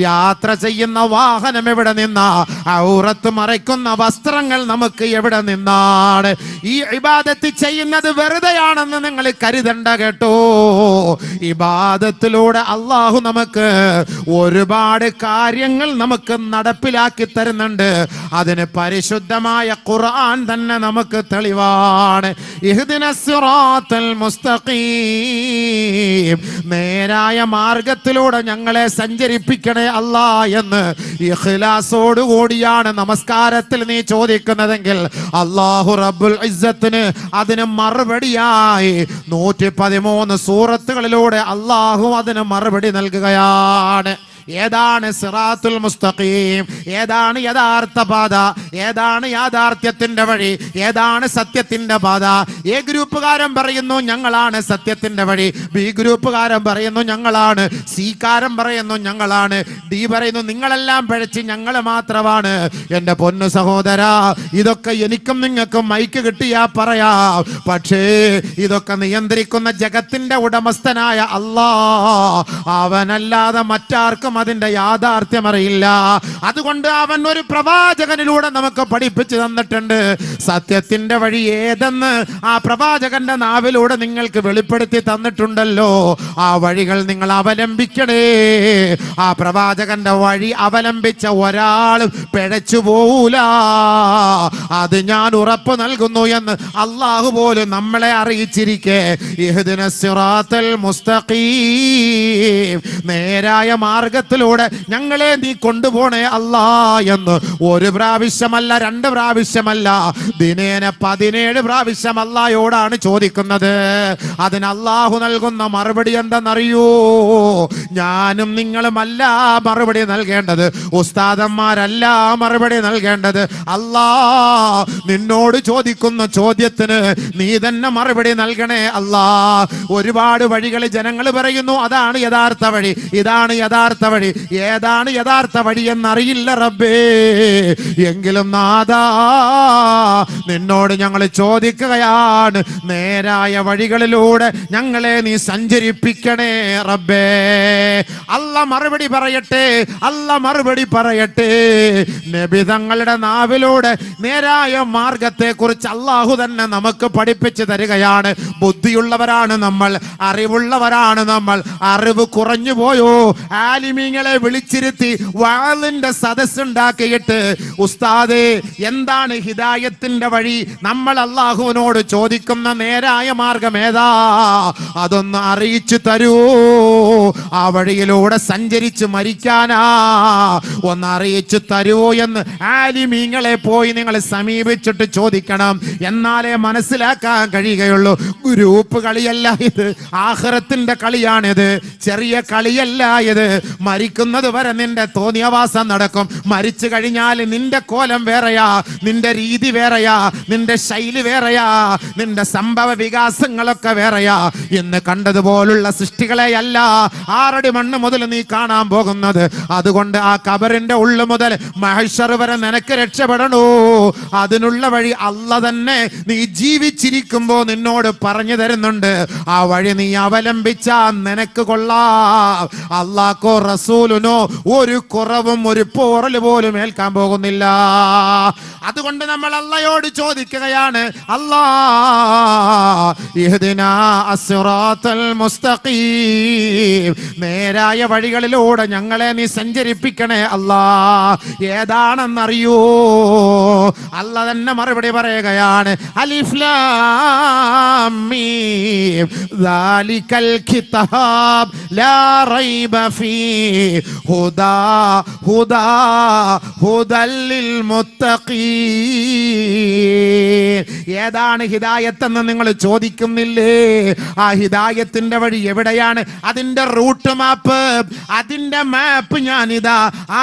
യാത്ര ചെയ്യുന്ന വാഹനം എവിടെ നിന്നാ? ഔറത്ത് മറയ്ക്കുന്ന വസ്ത്രങ്ങൾ നമുക്ക് എവിടെ നിന്നാണ്? ഈ ഇബാദത്ത് ചെയ്യുന്നത് വെറുതെയാണെന്ന് നിങ്ങൾ കരുതണ്ട കേട്ടോ. ഇബാദത്തിലൂടെ അള്ളാഹു നമുക്ക് ഒരുപാട് കാര്യങ്ങൾ നമുക്ക് നടപ്പിലാക്കി തരുന്നുണ്ട്. അതിന് പരിശുദ്ധമായ ഖുർആൻ തന്നെ നമുക്ക് തെളിവാണ്. ഇഹ്ദിനസ് സിറാത്തൽ മുസ്തഖീം, നേരായ മാർഗത്തിലൂടെ ഞങ്ങളെ സഞ്ചരിപ്പിക്കണേ അല്ലാ എന്ന് ഇഖ്ലാസോട് കൂടിയാണ് നമസ്കാരത്തിൽ നീ ചോദിക്കുന്നതെങ്കിൽ അല്ലാഹു റബ്ബുൽ ഇസ്സത്തിന് അതിന് മറുപടിയായി 113 സൂറത്തുകളിലൂടെ അല്ലാഹു അതിന് മറുപടി നൽകുകയാണ്. ഏതാണ് സിറാത്തുൽ മുസ്തഖീം? ഏതാണ് യഥാർത്ഥ പാത? ഏതാണ് യാഥാർത്ഥ്യത്തിന്റെ വഴി? ഏതാണ് സത്യത്തിന്റെ പാത? എ ഗ്രൂപ്പുകാരൻ പറയുന്നു ഞങ്ങളാണ് സത്യത്തിന്റെ വഴി, ബി ഗ്രൂപ്പുകാരൻ പറയുന്നു ഞങ്ങളാണ്, സി കാരൻ പറയുന്നു ഞങ്ങളാണ്, ഡി പറയുന്നു നിങ്ങളെല്ലാം പിഴച്ച് ഞങ്ങൾ മാത്രമാണ്. എന്റെ പൊന്നു സഹോദരാ, ഇതൊക്കെ എനിക്കും നിങ്ങൾക്കും മൈക്ക് കിട്ടിയാ പറയാം. പക്ഷേ ഇതൊക്കെ നിയന്ത്രിക്കുന്ന ജഗത്തിന്റെ ഉടമസ്ഥനായ അല്ലാഹ്, അവനല്ലാതെ മറ്റാർക്കും അതിന്റെ യാഥാർത്ഥ്യം അറിയില്ല. അതുകൊണ്ട് അവൻ ഒരു പ്രവാചകനിലൂടെ നമുക്ക് പഠിപ്പിച്ചു തന്നിട്ടുണ്ട്. സത്യത്തിന്റെ വഴി ഏതെന്ന് ആ പ്രവാചകന്റെ നാവിലൂടെ നിങ്ങൾക്ക് വെളിപ്പെടുത്തി തന്നിട്ടുണ്ടല്ലോ. ആ വഴികൾ നിങ്ങൾ അവലംബിക്കണേ. ആ പ്രവാചകന്റെ വഴി അവലംബിച്ച ഒരാൾ പിഴച്ചു പോവൂല, അത് ഞാൻ ഉറപ്പ് നൽകുന്നു എന്ന് അള്ളാഹു പോലും നമ്മളെ അറിയിച്ചിരിക്കെ ഇഹ്ദിനസ് സിറാത്തൽ മുസ്തഖീം, നേരായ മാർഗത്തിലൂടെ ഞങ്ങളെ നീ കൊണ്ടുപോണേ അല്ലാ എന്ന് ഒരു പ്രാവശ്യമല്ല, 2 പ്രാവശ്യമല്ല, ദിനേന 17 പ്രാവശ്യം അല്ലാഹയോടാണ് ചോദിക്കുന്നത്. അതിന് അല്ലാഹു നൽകുന്ന മറുപടി എന്തെന്നറിയോ? ഞാനും നിങ്ങളുമല്ല മറുപടി നൽകേണ്ടത്, ഉസ്താദന്മാരല്ല മറുപടി നൽകേണ്ടത്. അല്ലാ നിന്നോട് ചോദിക്കുന്ന ചോദ്യത്തിന് നീ തന്നെ മറുപടി നൽകണേ അല്ലാ. ഒരുപാട് വഴികൾ ജനങ്ങൾ പറയുന്നു അതാണ് യഥാർത്ഥ വഴി, ഇതാണ് യഥാർത്ഥ വഴി. ഏതാണ് യഥാർത്ഥ വഴി എന്നറിയില്ല റബ്ബേ. എങ്കിലും നാദാ നിന്നോട് ഞങ്ങൾ ചോദിക്കുകയാണ്, നേരായ വഴികളിലൂടെ ഞങ്ങളെ നീ സഞ്ചരിപ്പിക്കണേ റബ്ബേ. അല്ല മറുപടി പറയട്ടെ, അല്ല മറുപടി പറയട്ടെ. നബി തങ്ങളുടെ നാവിലൂടെ നേരായ മാർഗത്തെ കുറിച്ച് അല്ലാഹു തന്നെ നമുക്ക് പഠിപ്പിച്ചു തരികയാണ്. ബുദ്ധിയുള്ളവരാണ് നമ്മൾ, അറിവുള്ളവരാണ് നമ്മൾ. അറിവ് കുറഞ്ഞു പോയോ? ആലിമീങ്ങളെ വിളിച്ചിരുത്തി വാളിന്റെ സദസ്സുണ്ടാക്കിയിട്ട് ഉസ്താദേ എന്താണ് ഹിദായത്തിന്റെ വഴി? നമ്മൾ അല്ലാഹുവിനോട് ചോദിക്കുന്ന നേരായ മാർഗം ഏതാ? അതൊന്ന് അറിയിച്ചു തരൂ. ആ വഴിയിലൂടെ സഞ്ചരിച്ച് മരിക്കാനാ, ഒന്ന് അറിയിച്ചു തരുവോ എന്ന് ആലിമീങ്ങളെ പോയി നിങ്ങൾ സമീപിച്ചിട്ട് ചോദിക്കണം. എന്നാലേ മനസ്സിലാക്കാൻ കഴിയുകയുള്ളൂ. ഗ്രൂപ്പ് കളിയല്ല ഇത്, ആഖിറത്തിന്റെ കളിയാണിത്. ചെറിയ കളിയല്ല ഇത്. മരിക്കുന്നത് വരെ നിന്റെ തോന്നിയവാസം നടക്കും. മരിച്ചു കഴിഞ്ഞാൽ നിന്റെ കോലം വേറെയാ, നിന്റെ രീതി വേറെയാ, നിന്റെ ശൈലി വേറെയാ, നിന്റെ സംഭവ വികാസങ്ങളൊക്കെ വേറെയാ. ഇന്ന് കണ്ടതുപോലുള്ള സൃഷ്ടികളെയല്ല 6 അടി മണ്ണ് മുതൽ നീ കാണാൻ പോകുന്നത്. അതുകൊണ്ട് ആ കബറിന്റെ ഉള്ളു മുതൽ മഹ്ശർ വരെ നിനക്ക് രക്ഷപ്പെടണോ? അതിനുള്ള വഴി അല്ല തന്നെ നീ ജീവിച്ചിരിക്കുമ്പോ നിന്നോട് പറഞ്ഞു തരുന്നുണ്ട്. ആ വഴി നീ അവലംബിച്ചാ നിനക്ക് കൊള്ളാം. അല്ലാഹ്ക്കോ റസൂലിനോ ഒരു കുറവും ഒരു പോറൽ പോലും ഏൽക്കാൻ പോകുന്നില്ല. അതുകൊണ്ട് നമ്മൾ അല്ലാഹയോട് ചോദിക്കുകയാണ്, അല്ലാ ഇഹ്ദിനാ അസ്സിറാത്തൽ മുസ്തഖീം, നേരായ വഴികളിലൂടെ ഞങ്ങളെ നീ സഞ്ചരിപ്പിക്കണേ അല്ലാ. ഏതാണെന്നറിയോ? അല്ലാഹ് തന്നെ മറുപടി പറയുകയാണ്, അലിഫ് ലാം മീം ദാലികൽ കിതാബ് ലാ റൈബ ഫീഹി ഹുദൽ മുത്തഖീൻ. ഏതാണ് ഹിദായത്ത് എന്ന് നിങ്ങൾ ചോദിക്കുന്നില്ലേ? ആ ഹിദായത്തിന്റെ വഴി എവിടെയാണ്? അതിന്റെ റൂട്ട് മാപ്പ്, അതിന്റെ മാപ്പ് ഞാനിതാ ആ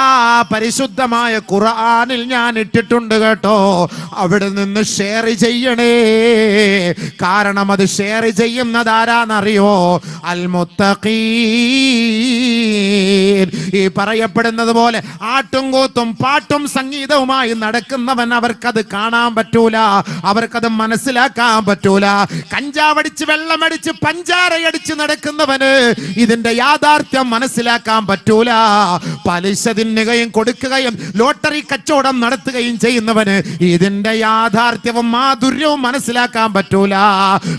പരിശുദ്ധമായ ഖുർആനിൽ ഞാൻ ഇട്ടിട്ടുണ്ട് കേട്ടോ. അവിടെ നിന്ന് ഷെയർ ചെയ്യണേ. കാരണം അത് ഷെയർ ചെയ്യുന്നത് ആരാന്നറിയോ? അൽ മുത്തഖീൻ. ഈ പറയപ്പെടുന്നത് പോലെ ആട്ടും കൂത്തും പാട്ടും സംഗീതവുമായി നടക്കുന്നവൻ അവർക്കത് കാണാൻ പറ്റൂല, അവർക്കത് മനസ്സിലാക്കാൻ പറ്റൂല. കഞ്ചാവടിച്ച് വെള്ളമടിച്ച് പഞ്ചാരയടിച്ച് നടക്കുന്നവന് ഇതിന്റെ യാഥാർത്ഥ്യം മനസ്സിലാക്കാൻ പറ്റൂല. പലിശ തിന്നുകയും കൊടുക്കുകയും ലോട്ടറി കച്ചവടം നടത്തുകയും ചെയ്യുന്നവന് ഇതിന്റെ യാഥാർത്ഥ്യവും മാധുര്യവും മനസ്സിലാക്കാൻ പറ്റൂല.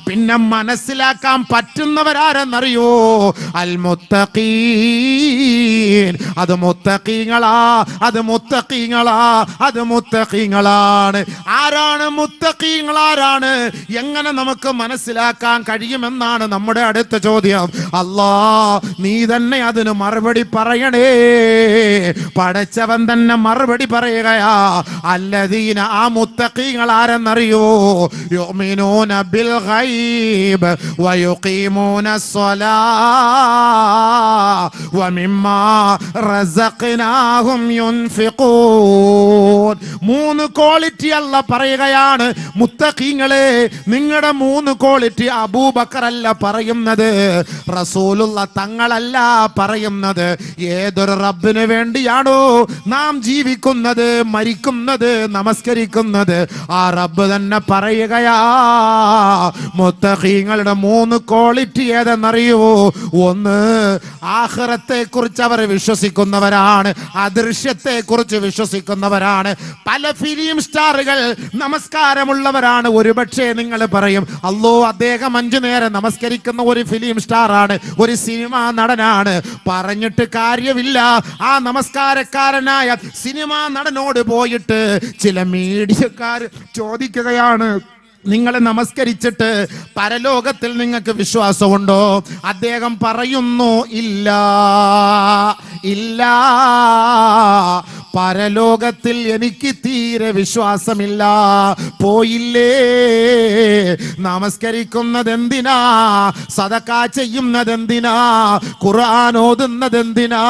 പിന്നെ മനസ്സിലാക്കാൻ പറ്റുന്നവരാരെന്നറിയോ? അൽ മുത്തഖീൻ. അത് മുത്തഖീങ്ങളാ, അത് മുത്തഖീങ്ങളാ, അത് മുത്തഖീങ്ങളാണ്. ആരാണ് മുത്തഖീങ്ങൾ? ആരാണ്? എങ്ങനെ നമുക്ക് മനസ്സിലാക്കാൻ കഴിയുമെന്നാണ് നമ്മുടെ അടുത്ത ചോദ്യം. അല്ലാ, നീ തന്നെ അതിന് മറുപടി പറയണേ. പടച്ചവൻ തന്നെ മറുപടി പറയുകയാ. അല്ലദീന, ആ മുത്തഖീങ്ങൾ ആരെന്നറിയോ? യുഅ്മിനൂന ബിൽ ഗൈബ് വയുഖീമൂന സ്വലാത്ത് വമിമ്മാ റസഖ്നാഹും യുൻഫിഖൂൻ. മൂന്ന് ക്വാളിറ്റി അല്ല പറയുകയാണ്. മുത്തഖീങ്ങളെ, നിങ്ങളുടെ മൂന്ന് ക്വാളിറ്റി അബൂബക്കർ അല്ല പറയുന്നത്, റസൂലുള്ള തങ്ങളല്ല പറയുന്നത്. ഏതൊരു റബ്ബിന് വേണ്ടിയാണോ നാം ജീവിക്കുന്നത്, മരിക്കുന്നത്, നമസ്കരിക്കുന്നത്, ആ റബ്ബ് തന്നെ പറയുകയാ. മുത്തഖീങ്ങളുടെ മൂന്ന് ക്വാളിറ്റി ഏതെന്നറിയോ? ഒന്ന്, ആഖിറത്തെ കുറിച്ച് അവർ വിശ്വസിക്കുന്നവരാണ്, അദൃശ്യത്തെ കുറിച്ച് വിശ്വസിക്കുന്നവരാണ്. പല ഫിലിം സ്റ്റാറുകൾ നമസ്കാരമുള്ളവരാണ്. ഒരുപക്ഷെ നിങ്ങൾ പറയും, അല്ലോ, അദ്ദേഹം 5 നേരം നമസ്കരിക്കുന്ന ഒരു ഫിലിം സ്റ്റാർ ആണ്, ഒരു സിനിമാ നടനാണ്. പറഞ്ഞിട്ട് കാര്യമില്ല. ആ നമസ്കാരക്കാരനായ സിനിമാ നടനോട് പോയിട്ട് ചില മീഡിയക്കാർ ചോദിക്കുകയാണ്, നിങ്ങൾ നമസ്കരിച്ചിട്ട് പരലോകത്തിൽ നിങ്ങൾക്ക് വിശ്വാസമുണ്ടോ? അദ്ദേഹം പറയുന്നു, ഇല്ല, ഇല്ല, പരലോകത്തിൽ എനിക്ക് തീരെ വിശ്വാസമില്ല. പോയില്ലേ? നമസ്കരിക്കുന്നത് എന്തിനാ? സദഖ ചെയ്യുന്നത് എന്തിനാ? ഖുർആൻ ഓതുന്നത് എന്തിനാ?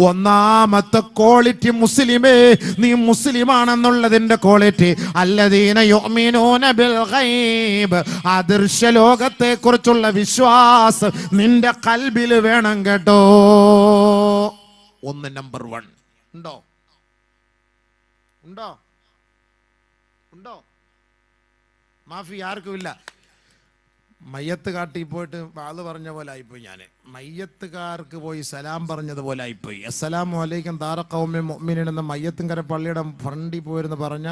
ഒന്നാമത്തെ ക്വാളിറ്റി മുസ്ലിമേ, നീ മുസ്ലിമാണെന്നുള്ളതിന്റെ ക്വാളിറ്റി അല്ലദീന യുഅ്മിനൂന ബിൽ ഗൈബ്, അദൃശ്യ ലോകത്തെ കുറിച്ചുള്ള വിശ്വാസം നിന്റെ ഖൽബിൽ വേണം കേട്ടോ. ഒന്ന്, നമ്പർ 1. ഉണ്ടോ? ഉണ്ടോ? ഉണ്ടോ? മാഫി ആർക്കും ഇല്ല. മയ്യത്ത് കാട്ടി പോയിട്ട് വാള് പറഞ്ഞ പോലെ ആയിപ്പോയി. ഞാൻ മയ്യത്തുകാർക്ക് പോയി സലാം പറഞ്ഞതുപോലെ ആയിപ്പോയി. അസ്സലാമു അലൈക്കും ദാറ ഖൗമിൻ മുഅ്മിനീൻ എന്ന മയ്യത്തുങ്കര പള്ളിയുടെ ഫ്രണ്ടിൽ പോയിരുന്ന് പറഞ്ഞ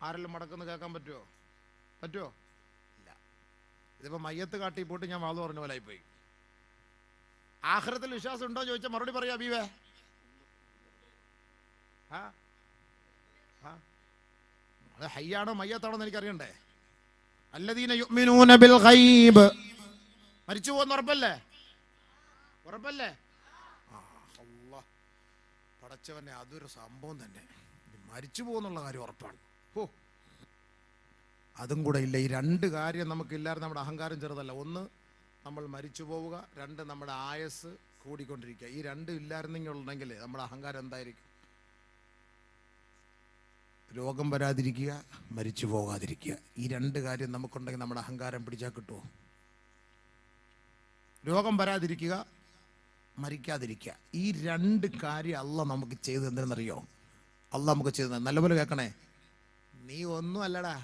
ആരെല്ലാം മടക്കുന്ന കേൾക്കാൻ പറ്റുമോ? പറ്റുമോ? ഇല്ല. ഇതിപ്പോ മയ്യത്ത് കാട്ടി പോയിട്ട് ഞാൻ വാള് പറഞ്ഞ പോലെ ആയിപ്പോയി. ആഖിറത്തിൽ വിശ്വാസം ഉണ്ടോ ചോദിച്ചാൽ മറുപടി പറയാ ബീവേ. അത് ഹയ്യാണോ മയ്യത്താണോ എന്ന് എനിക്കറിയണ്ടേ? അല്ലദീന യുഅ്മിനൂന ബിൽ ഗൈബ്, മരിച്ചു പോകുന്ന ഉറപ്പല്ലേ? ഉറപ്പല്ലേ? അല്ലാഹ് പടച്ചവനെ, അതൊരു സംഭവം തന്നെ. മരിച്ചു പോകുന്നുള്ള കാര്യം ഉറപ്പാണ്. അതും കൂടെ ഇല്ല. ഈ 2 കാര്യം നമുക്കില്ലാതെ നമ്മുടെ അഹങ്കാരം ചെറുതല്ല. ഒന്ന്, നമ്മൾ മരിച്ചു പോവുക. 2, നമ്മുടെ ആയസ് കൂടിക്കൊണ്ടിരിക്കുക. ഈ 2 ഇല്ലായിരുന്നെങ്കിൽ നമ്മുടെ അഹങ്കാരം എന്തായിരിക്കും? രോഗം വരാതിരിക്കുക, മരിച്ചു പോകാതിരിക്കുക. ഈ 2 കാര്യം നമുക്കുണ്ടെങ്കിൽ നമ്മുടെ അഹങ്കാരം പിടിച്ചാൽ കിട്ടുമോ? രോഗം വരാതിരിക്കുക, മരിക്കാതിരിക്കുക. ഈ 2 കാര്യം അള്ളാഹ് നമുക്ക് ചെയ്ത് എന്തെന്നറിയോ? അള്ളാഹ് നമുക്ക് ചെയ്ത്, നല്ലപോലെ കേൾക്കണേ, നീ ഒന്നും അല്ലടാ,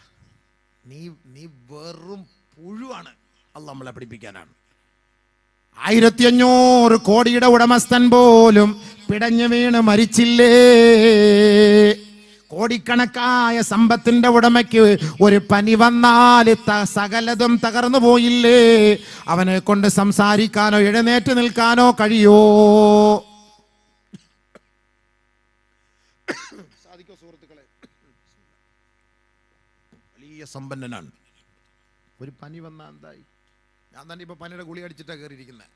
നീ വെറും പുഴുവാണ്. അള്ളാഹ് നമ്മളെ പഠിപ്പിക്കാനാണ്. 1500 കോടിയുടെ ഉടമസ്ഥൻ പോലും പിടഞ്ഞു വീണ് മരിച്ചില്ലേ? കോടിക്കണക്കായ സമ്പത്തിന്റെ ഉടമയ്ക്ക് ഒരു പനി വന്നാൽ സകലതും തകർന്നു പോയില്ലേ? അവനെ കൊണ്ട് സംസാരിക്കാനോ എഴുന്നേറ്റ് നിൽക്കാനോ കഴിയോ? സാധിക്കോ സുഹൃത്തുക്കളെ? വലിയ സമ്പന്നനാണ്. ഒരു പനി വന്നാൽ എന്തായി? ഞാൻ തന്നെ ഇപ്പോൾ പനിയുടെ ഗുളി അടിച്ചിട്ടാണ് കയറിയിരിക്കുന്നത്.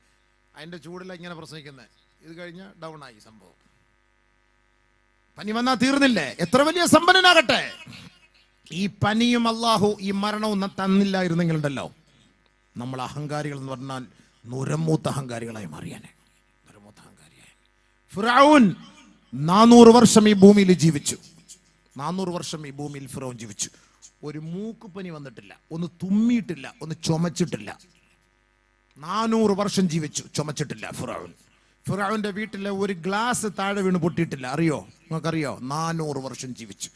അതിൻ്റെ ചൂടിലാണ് ഇങ്ങനെ പ്രസംഗിക്കുന്നത്. ഇത് കഴിഞ്ഞാൽ ഡൗൺ ആയി സംഭവം. പനി വന്നാൽ തീർന്നില്ലേ? എത്ര വലിയ സമ്പന്നനാകട്ടെ, ഈ പനിയും അള്ളാഹു ഈ മരണവും തന്നില്ലായിരുന്നെങ്കിലുണ്ടല്ലോ, നമ്മൾ അഹങ്കാരികൾ എന്ന് പറഞ്ഞാൽ നുരമൂത്ത അഹങ്കാരികളായി മാറിയാനെ. നുരമൂത്ത അഹങ്കാരിയായി ഫിറഔൻ 400 വർഷം ഈ ഭൂമിയിൽ ജീവിച്ചു. 400 വർഷം ഈ ഭൂമിയിൽ ഫിറഔൻ ജീവിച്ചു. ഒരു മൂക്കുപനി വന്നിട്ടില്ല, ഒന്ന് തുമ്മിയിട്ടില്ല, ഒന്ന് ചുമച്ചിട്ടില്ല. 400 വർഷം ജീവിച്ചു, ചുമച്ചിട്ടില്ല ഫിറഔൻ. ഫിറഔന്റെ വീട്ടിലെ ഒരു ഗ്ലാസ് താഴെ വീണ് പൊട്ടിയിട്ടില്ല. അറിയോ? നിങ്ങൾക്കറിയോ? 400 വർഷം ജീവിച്ചു.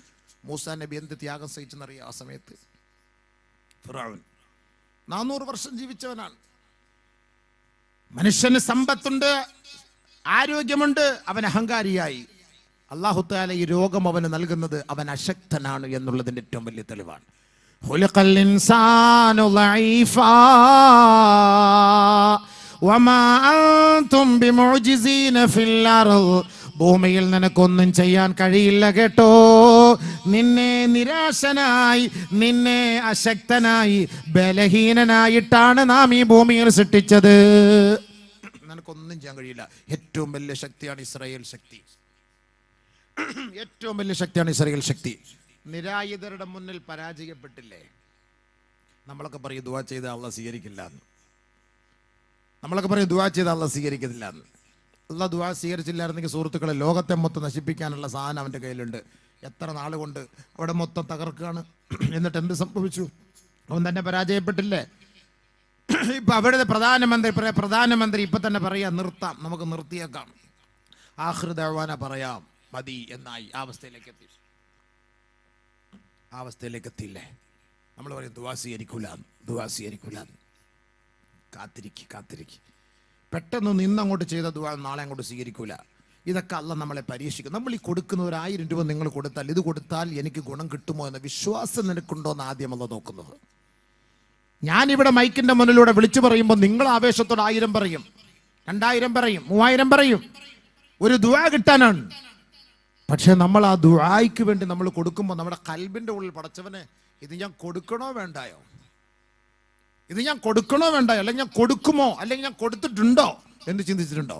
മൂസാ നബി എന്ത് ത്യാഗം സഹിച്ചെന്നറിയോ ആ സമയത്ത്? ഫിറഔൻ 400 വർഷം ജീവിച്ചവനാണ്. മനുഷ്യന് സമ്പത്തുണ്ട്, ആരോഗ്യമുണ്ട്, അവൻ അഹങ്കാരിയായി. അല്ലാഹു തആല ഈ രോഗം അവന് നൽകുന്നത് അവൻ അശക്തനാണ് എന്നുള്ളതിന്റെ ഏറ്റവും വലിയ തെളിവാണ്. ഖുലിഖൽ ഇൻസാനു ലഈഫാ വമാ അൻതും ബിമുഅ്ജിസീന ഫിൽ അർദ്. ഭൂമിയിൽ നിനക്കൊന്നും ചെയ്യാൻ കഴിയില്ല കേട്ടോ. നിന്നെ നിരാശനായി, നിന്നെ അശക്തനായി, ബലഹീനനായിട്ടാണ് നാം ഈ ഭൂമിയിൽ സൃഷ്ടിച്ചത്. നിനക്കൊന്നും ചെയ്യാൻ കഴിയില്ല. ഏറ്റവും വലിയ ശക്തിയാണ് ഇസ്രായേൽ ശക്തി. ഏറ്റവും വലിയ ശക്തിയാണ് ഇസ്രായേൽ ശക്തി. നിരായുധരുടെ മുന്നിൽ പരാജയപ്പെട്ടില്ലേ? നമ്മളൊക്കെ പറയും ദുആ ചെയ്ത അള്ളാഹ് സ്വീകരിക്കില്ല എന്ന്. നമ്മളൊക്കെ പറയും ദുആ ചെയ്ത അള്ളാഹ് സ്വീകരിക്കുന്നില്ല എന്ന്. അള്ളാഹ് ദുആ സ്വീകരിച്ചില്ലായിരുന്നെങ്കിൽ സുഹൃത്തുക്കളെ, ലോകത്തെ മൊത്തം നശിപ്പിക്കാനുള്ള സാധനം അവൻ്റെ കയ്യിലുണ്ട്. എത്ര നാൾ കൊണ്ട് അവിടെ മൊത്തം തകർക്കുകയാണ്. എന്നിട്ട് എന്ത് സംഭവിച്ചു? അവൻ തന്നെ പരാജയപ്പെട്ടില്ലേ? ഇപ്പൊ അവിടുത്തെ പ്രധാനമന്ത്രി ഇപ്പൊ തന്നെ പറയാ നിർത്താം, നമുക്ക് നിർത്തിയേക്കാം, ആഖിർ ദഅ്വാന പറയാം, മതി എന്നായി. ആ അവസ്ഥയിലേക്ക് എത്തിയില്ലേ? നമ്മൾ പറയും ദുആ സ്വീകരിക്കൂല. കാത്തിരിക്ക്. പെട്ടെന്ന് നിന്നങ്ങോട്ട് ചെയ്ത ദുആ നാളെ അങ്ങോട്ട് സ്വീകരിക്കൂല. ഇതൊക്കെ അള്ളാഹ് നമ്മളെ പരീക്ഷിക്കും. നമ്മൾ ഈ കൊടുക്കുന്ന 1000 രൂപ നിങ്ങൾ കൊടുത്താൽ, ഇത് കൊടുത്താൽ എനിക്ക് ഗുണം കിട്ടുമോ എന്ന വിശ്വാസം നിനക്കുണ്ടോ എന്ന് ആദ്യം അള്ളാഹ് നോക്കുന്നത്. ഞാനിവിടെ മൈക്കിന്റെ മുന്നിലൂടെ വിളിച്ചു പറയുമ്പോൾ നിങ്ങൾ ആവേശത്തോടെ 1000 പറയും, 2000 പറയും, 3000 പറയും. ഒരു ദുആ കിട്ടാനാണ്. പക്ഷെ നമ്മൾ ആ ദുആയ്ക്ക് വേണ്ടി നമ്മൾ കൊടുക്കുമ്പോൾ നമ്മുടെ ഖൽബിന്റെ ഉള്ളിൽ, പടച്ചവനെ ഇത് ഞാൻ കൊടുക്കണോ വേണ്ടായോ, അല്ലെങ്കിൽ ഞാൻ കൊടുക്കുമോ, അല്ലെങ്കിൽ ഞാൻ കൊടുത്തിട്ടുണ്ടോ എന്ന് ചിന്തിച്ചിട്ടുണ്ടോ?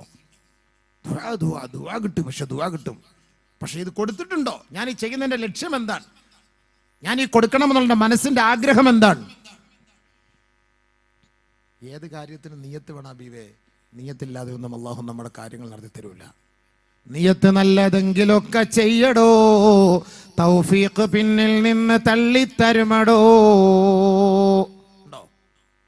ദുആ കിട്ടും. പക്ഷെ ഇത് കൊടുത്തിട്ടുണ്ടോ? ഞാൻ ഈ ചെയ്യുന്നതിന്റെ ലക്ഷ്യം എന്താണ്? ഞാൻ ഈ കൊടുക്കണമെന്നുള്ള മനസ്സിന്റെ ആഗ്രഹം എന്താണ്? ഏത് കാര്യത്തിന് നിയത്ത് വേണം ഹബീബേ? നിയത്തില്ലാതെ ഒന്നും അല്ലാഹു നമ്മുടെ കാര്യങ്ങൾ നടത്തി തരൂല. നിയത്ത് നല്ലതെങ്കിലൊക്കെ ചെയ്യടോ, തൗഫീഖ് പിന്നിൽ നിന്ന് തള്ളിത്തരുമടോ. ഉണ്ടോ?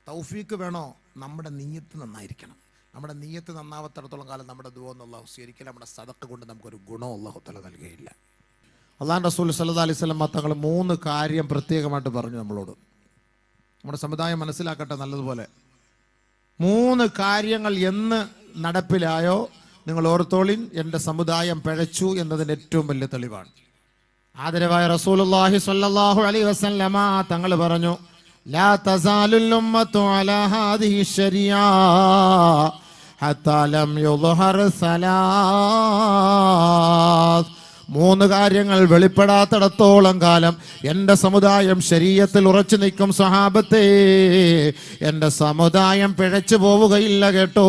തൗഫീഖ് വേണോ? നമ്മുടെ നിയത്ത് നന്നായിരിക്കണം. നമ്മുടെ നിയത്ത് നന്നാവത്തിടത്തോളം കാലം നമ്മുടെ ദുആ അല്ലാഹു സ്വീകരിക്കില്ല. നമ്മുടെ സദഖ കൊണ്ട് നമുക്കൊരു ഗുണം അല്ലാഹു തആല നൽകുകയില്ല. അല്ലാഹുവിന്റെ റസൂൽ സല്ലല്ലാഹു അലൈഹി വസല്ലം തങ്ങൾ 3 കാര്യം പ്രത്യേകമായിട്ട് പറഞ്ഞു നമ്മളോട്. നമ്മുടെ സമുദായം മനസ്സിലാക്കട്ടെ നല്ലതുപോലെ. 3 കാര്യങ്ങൾ എന്ന് നടപ്പിലായോ നിങ്ങൾ ഓർത്തോളിൻ, എൻ്റെ സമുദായം പിഴച്ചു എന്നതിൻ്റെ ഏറ്റവും വലിയ തെളിവാണ്. ആദരവായ റസൂലുള്ളാഹി സ്വല്ലല്ലാഹു അലൈഹി വസല്ലമ തങ്ങൾ പറഞ്ഞു, ലാ തസാലുൽ ഉമ്മത്തു അലാ ഹാദിഹി ശരിയ ഹത്താ ലം യുദ്ഹർ സലാസ്. 3 കാര്യങ്ങൾ വെളിപ്പെടാത്തിടത്തോളം കാലം എൻ്റെ സമുദായം ശരീഅത്തിൽ ഉറച്ചു നിൽക്കും. സ്വഹാബത്തെ, എൻ്റെ സമുദായം പിഴച്ചു പോവുകയില്ല കേട്ടോ.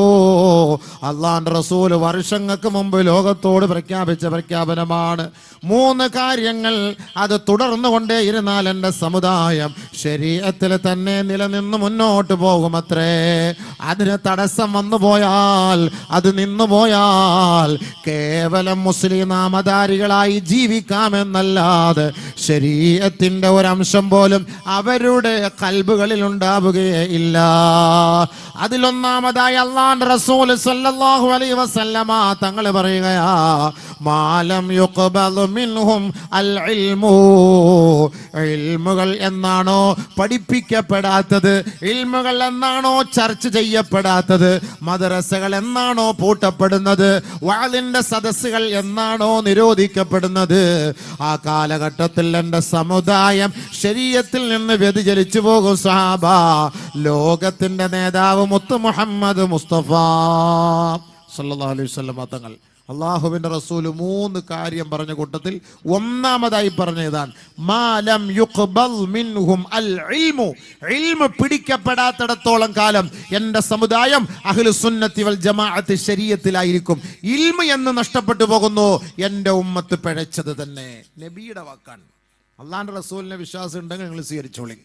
അല്ലാഹുവിൻ്റെ റസൂൽ വർഷങ്ങൾക്ക് മുമ്പ് ലോകത്തോട് പ്രഖ്യാപിച്ച പ്രഖ്യാപനമാണ്. 3 കാര്യങ്ങൾ അത് തുടർന്നു കൊണ്ടേയിരുന്നാൽ എൻ്റെ സമുദായം ശരീഅത്തിൽ തന്നെ നിലനിന്ന് മുന്നോട്ട് പോകുമത്രേ. അതിന് തടസ്സം വന്നു പോയാൽ, അത് നിന്നുപോയാൽ കേവലം മുസ്ലിം നാമധാരികളായി ജീവിക്കാമെന്നല്ലാതെ ശരീഅത്തിന്റെ ഒരംശം പോലും അവരുടെ ഖൽബുകളിൽ ഉണ്ടാവുകയേ ഇല്ല. അതിലൊന്നാമതായി അല്ലാഹുവിന്റെ റസൂൽ സല്ലല്ലാഹു അലൈഹി വസല്ലമ തങ്ങൾ പറയുകയാ, മാലം യുഖ്ബൽ മിൻഹും അൽ ഇൽമു. ഇൽമുകൾ എന്നാണോ പഠിപ്പിക്കപ്പെടാത്തത്, ഇൽമുകൾ എന്നാണോ ചർച്ച ചെയ്യപ്പെടാത്തത്, മദ്രസകൾ എന്നാണോ പൂട്ടപ്പെടുന്നത്, വഅലിന്റെ സദസ്സുകൾ എന്നാണോ നിരോധിക്കപ്പെടുന്നത്, ആ കാലഘട്ടത്തിൽ എൻ്റെ സമുദായം ശരീഅത്തിൽ നിന്ന് വ്യതിചലിച്ചു പോകും. സഹാബ, ലോകത്തിന്റെ നേതാവ് മുത്ത് മുഹമ്മദ് മുസ്തഫ സല്ലല്ലാഹു അലൈഹി വസല്ലം തങ്ങൾ അള്ളാഹുവിന്റെ റസൂല് 3 കാര്യം പറഞ്ഞ കൂട്ടത്തിൽ ഒന്നാമതായി പറഞ്ഞതാണ് മാലം യുഖ്ബൽ മിൻഹും അൽ ഇൽമു. ഇൽമു പിടിക്കപ്പെടാത്തിടത്തോളം കാലം എൻ്റെ സമുദായം അഹ്ലുസ് സുന്നത്തി വൽ ജമാഅത്ത് ശരീഅത്തിലായിരിക്കും. ഇൽമു എന്ന് നഷ്ടപ്പെട്ടു പോകുന്നു, എൻ്റെ ഉമ്മത്ത് പിഴച്ചത് തന്നെ. നബിയുടെ വാക്കാണ്. അള്ളാഹുവിന്റെ റസൂലിനെ വിശ്വാസം ഉണ്ടെങ്കിൽ നിങ്ങൾ സ്വീകരിച്ചോളി.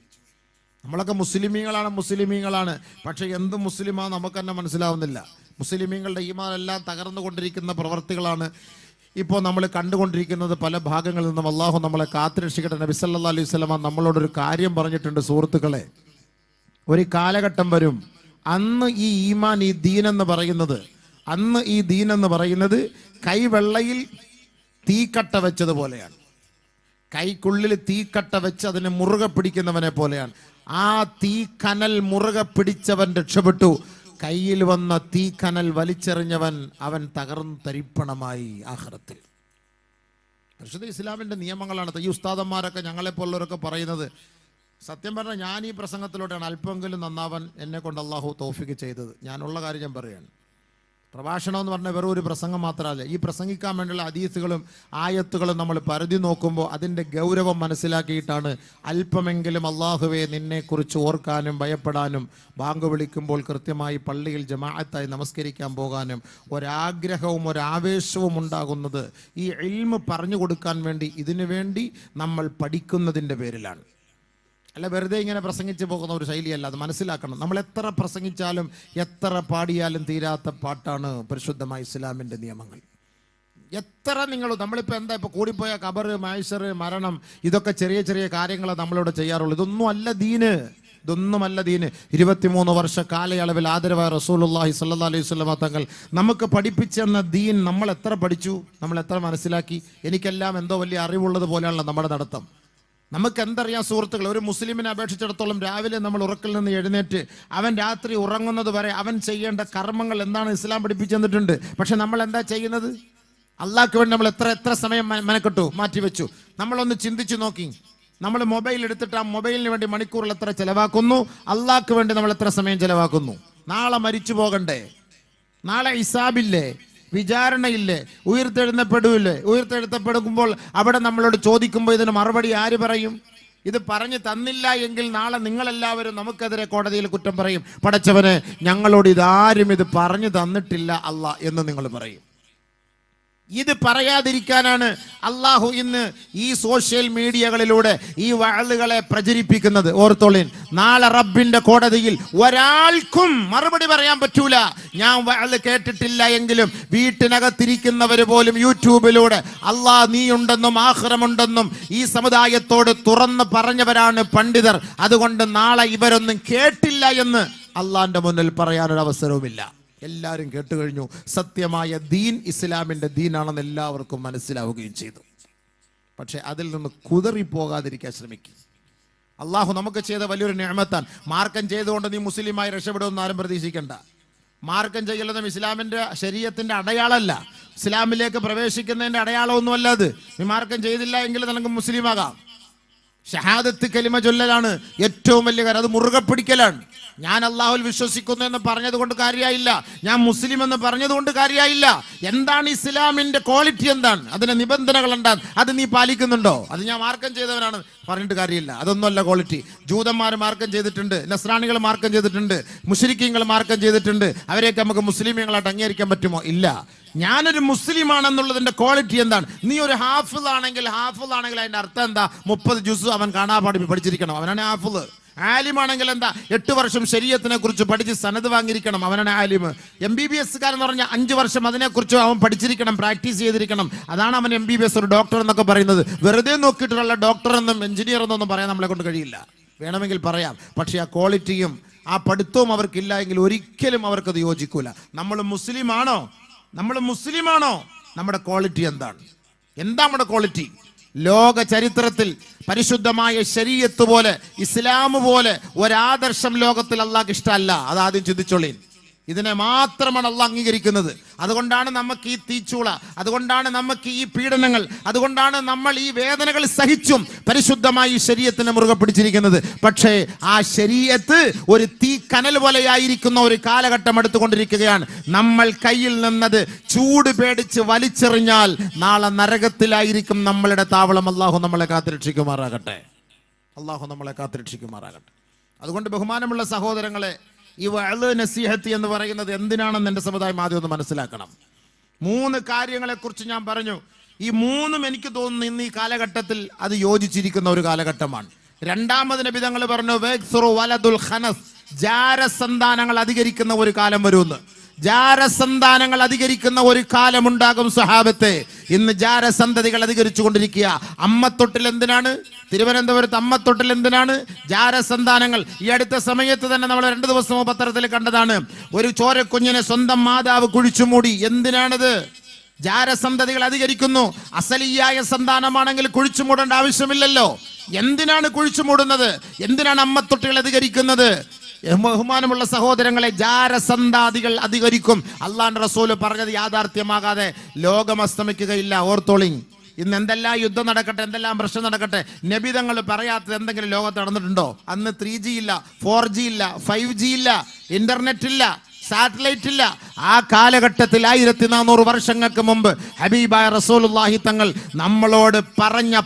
നമ്മളൊക്കെ മുസ്ലിമീങ്ങളാണ്. പക്ഷെ എന്ത് മുസ്ലിമാ നമുക്ക് തന്നെ മനസ്സിലാവുന്നില്ല. മുസ്ലിമീങ്ങളുടെ ഈമാൻ എല്ലാം തകർന്നുകൊണ്ടിരിക്കുന്ന പ്രവർത്തികളാണ് ഇപ്പോൾ നമ്മൾ കണ്ടുകൊണ്ടിരിക്കുന്നത് പല ഭാഗങ്ങളിൽ നിന്നും. അള്ളാഹു നമ്മളെ കാത്തുരക്ഷിക്കട്ടെ. നബി സല്ലല്ലാഹു അലൈഹി വസല്ലം നമ്മളോടൊരു കാര്യം പറഞ്ഞിട്ടുണ്ട്. സുഹൃത്തുക്കളെ, ഒരു കാലഘട്ടം വരും, അന്ന് ഈ ഈമാൻ, ഈ ദീൻ എന്ന് പറയുന്നത് കൈവെള്ളയിൽ തീക്കട്ട വെച്ചതുപോലെയാണ്. കൈക്കുള്ളിൽ തീക്കട്ട വെച്ച് അതിനെ മുറുകെ പിടിക്കുന്നവനെ പോലെയാണ്. ആ തീക്കനൽ മുറുകെ പിടിച്ചവൻ രക്ഷപ്പെട്ടു. കയ്യിൽ വന്ന തീക്കനൽ വലിച്ചെറിഞ്ഞവൻ അവൻ തകർന്നു തരിപ്പണമായി ആഖിറത്തിൽ. പരിശുദ്ധ ഇസ്ലാമിന്റെ നിയമങ്ങളാണ്. ഈ ഉസ്താദന്മാരൊക്കെ ഞങ്ങളെപ്പോലുള്ളവരൊക്കെ പറയുന്നത്. സത്യം പറഞ്ഞാൽ ഞാൻ ഈ പ്രസംഗത്തിലൂടെയാണ് അല്പമെങ്കിലും നന്നാവാൻ എന്നെ കൊണ്ട് അള്ളാഹു തൗഫീഖ് ചെയ്തത്. ഞാനുള്ള കാര്യം ഞാൻ പറയുകയാണ്. പ്രഭാഷണം എന്ന് പറഞ്ഞാൽ വെറും ഒരു പ്രസംഗം മാത്രമല്ല. ഈ പ്രസംഗിക്കാൻ വേണ്ടിയുള്ള ഹദീസുകളും ആയത്തുകളും നമ്മൾ പരിധി നോക്കുമ്പോൾ അതിൻ്റെ ഗൗരവം മനസ്സിലാക്കിയിട്ടാണ് അല്പമെങ്കിലും അള്ളാഹുവെ നിന്നെക്കുറിച്ച് ഓർക്കാനും ഭയപ്പെടാനും ബാങ്ക് വിളിക്കുമ്പോൾ കൃത്യമായി പള്ളിയിൽ ജമാഅത്തായി നമസ്കരിക്കാൻ പോകാനും ഒരാഗ്രഹവും ഒരാവേശവും ഉണ്ടാകുന്നത് ഈ ഇൽമ് പറഞ്ഞു കൊടുക്കാൻ വേണ്ടി, ഇതിനു വേണ്ടി നമ്മൾ പഠിക്കുന്നതിൻ്റെ പേരിലാണ്. അല്ല വെറുതെ ഇങ്ങനെ പ്രസംഗിച്ച് പോകുന്ന ഒരു ശൈലിയല്ല. അത് മനസ്സിലാക്കണം. നമ്മൾ എത്ര പ്രസംഗിച്ചാലും എത്ര പാടിയാലും തീരാത്ത പാട്ടാണ് പരിശുദ്ധമായ ഇസ്ലാമിൻ്റെ നിയമങ്ങൾ. എത്ര നമ്മളിപ്പോൾ എന്താ ഇപ്പോൾ കൂടിപ്പോയ ഖബർ, മഹ്ശർ, മരണം, ഇതൊക്കെ ചെറിയ ചെറിയ കാര്യങ്ങളെ നമ്മളിവിടെ ചെയ്യാറുള്ളൂ. ഇതൊന്നുമല്ല ദീന്. 23 വർഷ കാലയളവിൽ ആദരവായ റസൂലുള്ളാഹി സ്വല്ലല്ലാഹു അലൈഹി വസല്ലം തങ്ങൾ നമുക്ക് പഠിപ്പിച്ചെന്ന ദീൻ നമ്മൾ എത്ര പഠിച്ചു, നമ്മൾ എത്ര മനസ്സിലാക്കി? എനിക്കെല്ലാം എന്തോ വലിയ അറിവുള്ളത് പോലെയാണല്ലോ നമ്മുടെ നടത്തം. നമുക്ക് എന്തറിയാം സുഹൃത്തുക്കൾ? ഒരു മുസ്ലിമിനെ അപേക്ഷിച്ചിടത്തോളം രാവിലെ നമ്മൾ ഉറക്കിൽ നിന്ന് എഴുന്നേറ്റ് അവൻ രാത്രി ഉറങ്ങുന്നത് വരെ അവൻ ചെയ്യേണ്ട കർമ്മങ്ങൾ എന്താണ് ഇസ്ലാം പഠിപ്പിച്ചു തന്നിട്ടുണ്ട്. പക്ഷെ നമ്മൾ എന്താ ചെയ്യുന്നത്? അള്ളാഹ്ക്ക് വേണ്ടി നമ്മൾ എത്ര സമയം മെനക്കെട്ടു മാറ്റിവെച്ചു? നമ്മളൊന്ന് ചിന്തിച്ചു നോക്കി. നമ്മൾ മൊബൈൽ എടുത്തിട്ട് ആ മൊബൈലിന് വേണ്ടി മണിക്കൂറിൽ എത്ര ചെലവാക്കുന്നു? അള്ളാഹ്ക്ക് വേണ്ടി നമ്മൾ എത്ര സമയം ചെലവാക്കുന്നു? നാളെ മരിച്ചു പോകണ്ടേ? നാളെ ഹിസാബില്ലേ? വിചാരണയില്ലേ? ഉയർത്തെഴുത്തപ്പെടുമ്പോൾ അവിടെ നമ്മളോട് ചോദിക്കുമ്പോൾ ഇതിന് മറുപടി ആര് പറയും? ഇത് പറഞ്ഞു തന്നില്ല എങ്കിൽ നാളെ നിങ്ങളെല്ലാവരും നമുക്കെതിരെ കോടതിയിൽ കുറ്റം പറയും. പടച്ചവനെ, ഞങ്ങളോട് ഇതാരും ഇത് പറഞ്ഞു തന്നിട്ടില്ല അല്ലാ എന്ന് നിങ്ങൾ പറയും. ഇത് പറയാതിരിക്കാനാണ് അള്ളാഹു ഇന്ന് ഈ സോഷ്യൽ മീഡിയകളിലൂടെ ഈ വഅളുകളെ പ്രചരിപ്പിക്കുന്നത്. ഓർത്തോളിൻ, നാളെ റബ്ബിന്റെ കോടതിയിൽ ഒരാൾക്കും മറുപടി പറയാൻ പറ്റൂല. ഞാൻ വഅള് കേട്ടിട്ടില്ല എങ്കിലും വീട്ടിനകത്തിരിക്കുന്നവർ പോലും യൂട്യൂബിലൂടെ അള്ളാഹ് നീയുണ്ടെന്നും ആഖിറമുണ്ടെന്നും ഈ സമുദായത്തോട് തുറന്ന് പറഞ്ഞവരാണ് പണ്ഡിതർ. അതുകൊണ്ട് നാളെ ഇവരൊന്നും കേട്ടില്ല എന്ന് അള്ളാഹിന്റെ മുന്നിൽ പറയാനൊരു അവസരവുമില്ല. എല്ലാവരും കേട്ടുകഴിഞ്ഞു. സത്യമായ ദീൻ ഇസ്ലാമിൻ്റെ ദീനാണെന്ന് എല്ലാവർക്കും മനസ്സിലാവുകയും ചെയ്തു. പക്ഷെ അതിൽ നിന്ന് കുതറിപ്പോകാതിരിക്കാൻ ശ്രമിക്കും. അള്ളാഹു നമുക്ക് ചെയ്ത വലിയൊരു നിഅമത്താണ്. മാർക്കം ചെയ്തുകൊണ്ട് നീ മുസ്ലിമായി രക്ഷപ്പെടുമെന്ന് ആരും പ്രതീക്ഷിക്കണ്ട. മാർക്കം ചെയ്യലൊന്നും ഇസ്ലാമിൻ്റെ ശരീഅത്തിൻ്റെ അടയാളമല്ല. ഇസ്ലാമിലേക്ക് പ്രവേശിക്കുന്നതിൻ്റെ അടയാളമൊന്നുമല്ല അത്. നീ മാർക്കം ചെയ്തില്ല എങ്കിൽ നിനക്ക് മുസ്ലിമാകാം. ഷഹാദത്ത് കലിമ ചൊല്ലലാണ് ഏറ്റവും വലിയ കാര്യം. അത് മുറുകെ പിടിക്കലാണ്. ഞാൻ അള്ളാഹുൽ വിശ്വസിക്കുന്നു എന്ന് പറഞ്ഞത് കൊണ്ട് കാര്യമായില്ല. ഞാൻ മുസ്ലിം എന്ന് പറഞ്ഞതുകൊണ്ട് കാര്യമായില്ല. എന്താണ് ഇസ്ലാമിന്റെ ക്വാളിറ്റി? എന്താണ് അതിന്റെ നിബന്ധനകൾ? എന്താണ് അത് നീ പാലിക്കുന്നുണ്ടോ? അത് ഞാൻ മാർക്കം ചെയ്തവനാണ് പറഞ്ഞിട്ട് കാര്യമില്ല. അതൊന്നുമല്ല ക്വാളിറ്റി. ജൂതന്മാർ മാർക്കം ചെയ്തിട്ടുണ്ട്, നസ്രാണികൾ മാർക്കം ചെയ്തിട്ടുണ്ട്, മുശ്രിക്കീങ്ങൾ മാർക്കം ചെയ്തിട്ടുണ്ട്. അവരെയൊക്കെ നമുക്ക് മുസ്ലിമീങ്ങളായിട്ട് അംഗീകരിക്കാൻ പറ്റുമോ? ഇല്ല. ഞാനൊരു മുസ്ലിമാണെന്നുള്ളതിന്റെ ക്വാളിറ്റി എന്താണ്? നീ ഒരു ഹാഫിൾ ആണെങ്കിൽ അതിന്റെ അർത്ഥം എന്താ? 30 ജുസ് അവൻ കാണാപാടി പഠിച്ചിരിക്കണം, അവനാണ് ഹാഫിള്. ആലിമാണെങ്കിൽ എന്താ? 8 വർഷം ശരീഅത്തിനെ കുറിച്ച് പഠിച്ച് സനത് വാങ്ങിയിരിക്കണം, അവനാണ് ആലിമ്. MBBS കാരെന്ന് പറഞ്ഞാൽ 5 വർഷം അതിനെക്കുറിച്ച് അവൻ പഠിച്ചിരിക്കണം, പ്രാക്ടീസ് ചെയ്തിരിക്കണം. അതാണ് അവൻ MBBS, ഒരു ഡോക്ടർ എന്നൊക്കെ പറയുന്നത്. വെറുതെ നോക്കിയിട്ടുള്ള ഡോക്ടർ എന്നും എഞ്ചിനീയർ എന്നൊന്നും പറയാൻ നമ്മളെ കൊണ്ട് കഴിയില്ല. വേണമെങ്കിൽ പറയാം, പക്ഷെ ആ ക്വാളിറ്റിയും ആ പഠിത്തവും അവർക്കില്ല എങ്കിൽ ഒരിക്കലും അവർക്കത് യോജിക്കൂല. നമ്മൾ മുസ്ലിമാണോ? നമ്മുടെ ക്വാളിറ്റി എന്താണ്? എന്താ നമ്മുടെ ക്വാളിറ്റി? ലോക ചരിത്രത്തിൽ പരിശുദ്ധമായ ശരീഅത്ത് പോലെ, ഇസ്ലാം പോലെ ഒരാദർശം ലോകത്തിൽ അള്ളാഹ്ക്ക് ഇഷ്ടമല്ല. അതാദ്യം ചിന്തിച്ചോളീൻ. ഇതിനെ മാത്രമാണ് അള്ളാഹ് അംഗീകരിക്കുന്നത്. അതുകൊണ്ടാണ് നമുക്ക് ഈ തീച്ചൂള, അതുകൊണ്ടാണ് നമുക്ക് ഈ പീഡനങ്ങൾ, അതുകൊണ്ടാണ് നമ്മൾ ഈ വേദനകൾ സഹിച്ചും പരിശുദ്ധമായി ശരീഅത്തിനെ മുറുകെ പിടിച്ചിരിക്കുന്നത്. പക്ഷേ ആ ശരീഅത്ത് ഒരു തീ കനൽ പോലെയായിരിക്കുന്ന ഒരു കാലഘട്ടം എടുത്തുകൊണ്ടിരിക്കുകയാണ്. നമ്മൾ കയ്യിൽ നിന്നത് ചൂട് പേടിച്ച് വലിച്ചെറിഞ്ഞാൽ നാളെ നരകത്തിലായിരിക്കും നമ്മളുടെ താവളം. അള്ളാഹു നമ്മളെ കാത്തുരക്ഷിക്കുമാറാകട്ടെ. അള്ളാഹു നമ്മളെ കാത്തുരക്ഷിക്കുമാറാകട്ടെ. അതുകൊണ്ട് ബഹുമാനമുള്ള സഹോദരങ്ങളെ, ഈ വഅ്ള് നസീഹത്ത് എന്ന് പറയുന്നത് എന്തിനാണെന്ന് എൻ്റെ സമുദായം ആദ്യം ഒന്ന് മനസ്സിലാക്കണം. 3 കാര്യങ്ങളെ കുറിച്ച് ഞാൻ പറഞ്ഞു. ഈ 3ഉം എനിക്ക് തോന്നുന്നു ഇന്ന് ഈ കാലഘട്ടത്തിൽ അത് യോജിച്ചിരിക്കുന്ന ഒരു കാലഘട്ടമാണ്. രണ്ടാമത് നബി തങ്ങൾ പറഞ്ഞു വക്സുറു വലദുൽ ഖനസ്, ജാരസന്താനങ്ങൾ അധികരിക്കുന്ന ഒരു കാലം വരുമെന്ന്. ജാരസന്താനങ്ങൾ അധികരിക്കുന്ന ഒരു കാലമുണ്ടാകും സഹാബത്തെ. ഇന്ന് ജാരസന്തതികൾ അധികരിച്ചു കൊണ്ടിരിക്കുക. അമ്മത്തൊട്ടിൽ എന്തിനാണ്? തിരുവനന്തപുരത്ത് അമ്മത്തൊട്ടിൽ എന്തിനാണ്? ജാരസന്താനങ്ങൾ. ഈ അടുത്ത സമയത്ത് തന്നെ നമ്മൾ 2 ദിവസം പത്രത്തിൽ കണ്ടതാണ്. ഒരു ചോരക്കുഞ്ഞിനെ സ്വന്തം മാതാവ് കുഴിച്ചുമൂടി. എന്തിനാണത്? ജാരസന്തതികൾ അധികരിക്കുന്നു. അസലിയായ സന്താനമാണെങ്കിൽ കുഴിച്ചുമൂടേണ്ട ആവശ്യമില്ലല്ലോ. എന്തിനാണ് കുഴിച്ചുമൂടുന്നത്? എന്തിനാണ് അമ്മത്തൊട്ടികൾ അധികരിക്കുന്നത്? ബഹുമാനമുള്ള സഹോദരങ്ങളെ, ജാരസന്താദികൾ അധികരിക്കും. അള്ളാഹുവിന്റെ റസൂൽ പറഞ്ഞത് യാഥാർത്ഥ്യമാകാതെ ലോകം അസ്തമിക്കുകയില്ല. ഓർത്തോളിങ്. ഇന്ന് എന്തെല്ലാം യുദ്ധം നടക്കട്ടെ, എന്തെല്ലാം പ്രശ്നം നടക്കട്ടെ, നബി തങ്ങൾ പറയാത്തത് എന്തെങ്കിലും ലോകത്ത് നടന്നിട്ടുണ്ടോ? അന്ന് 3G ഇല്ല, 4G ഇല്ല, 5G ഇല്ല, ഇന്റർനെറ്റ് ഇല്ല, സാറ്റലൈറ്റ് ഇല്ല. ആ കാലഘട്ടത്തിൽ 1400 വർഷങ്ങൾക്ക് മുമ്പ് ഹബീബായ റസൂലുള്ളാഹി തങ്ങൾ നമ്മളോട്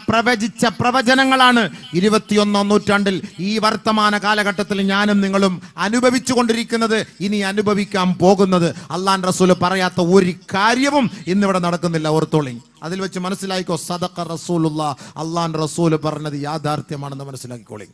പ്രവചിച്ച പ്രവചനങ്ങളാണ് 21ാം നൂറ്റാണ്ടിൽ ഈ വർത്തമാന കാലഘട്ടത്തിൽ ഞാനും നിങ്ങളും അനുഭവിച്ചു കൊണ്ടിരിക്കുന്നത്, ഇനി അനുഭവിക്കാൻ പോകുന്നത്. അള്ളാഹുവിന്റെ റസൂൽ പറയാത്ത ഒരു കാര്യവും ഇന്നിവിടെ നടക്കുന്നില്ല. ഓർത്തോളി. അതിൽ വെച്ച് മനസ്സിലാക്കിക്കോ, സദഖ റസൂലുള്ളാഹ്, അള്ളാഹുവിന്റെ റസൂൽ പറഞ്ഞത് യാഥാർത്ഥ്യമാണെന്ന് മനസ്സിലാക്കിക്കോളി.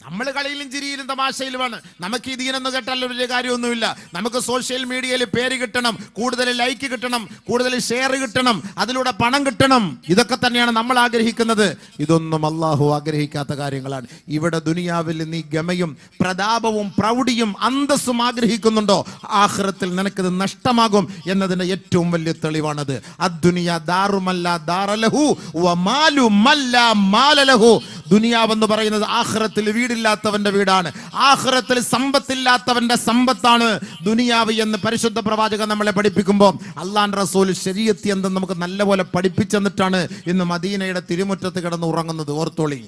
നമ്മൾ കളിയിലും ചിരിയിലും തമാശയിലുമാണ്. നമുക്ക് ഈ ദീനെന്ന് കേട്ടാൽ വലിയ കാര്യമൊന്നുമില്ല. നമുക്ക് സോഷ്യൽ മീഡിയയിൽ പേര് കിട്ടണം, കൂടുതൽ ലൈക്ക് കിട്ടണം, കൂടുതൽ ഷെയർ കിട്ടണം, അതിലൂടെ പണം കിട്ടണം. ഇതൊക്കെ തന്നെയാണ് നമ്മൾ ആഗ്രഹിക്കുന്നത്. ഇതൊന്നും അള്ളാഹു ആഗ്രഹിക്കാത്ത കാര്യങ്ങളാണ്. ഇവിടെ ദുനിയാവിൽ നീ ഗമയും പ്രതാപവും പ്രൗഢിയും അന്തസ്സും ആഗ്രഹിക്കുന്നുണ്ടോ? ആഖിറത്തിൽ നിനക്കിത് നഷ്ടമാകും എന്നതിന്റെ ഏറ്റവും വലിയ തെളിവാണത്. അദ്ദുനിയ ദാറുമല്ല ദാറലഹു വമാലു മല്ല മാലലഹു. ദുനിയാവെന്ന് പറയുന്നത് ആഖിറത്തിൽ വീടില്ലാത്തവന്റെ വീടാണ്. ആഖിറത്തിൽ സമ്പത്തില്ലാത്തവന്റെ സമ്പത്താണ് ദുനിയാവ് എന്ന് പരിശുദ്ധ പ്രവാചകൻ നമ്മളെ പഠിപ്പിക്കുമ്പോൾ അള്ളാഹുവിന്റെ റസൂൽ ശരീഅത്ത് എന്തെന്ന് നമുക്ക് നല്ലപോലെ പഠിപ്പിച്ചെന്നിട്ടാണ് ഇന്ന് മദീനയുടെ തിരുമുറ്റത്ത് കിടന്ന് ഉറങ്ങുന്നത്. ഓർത്തോളി.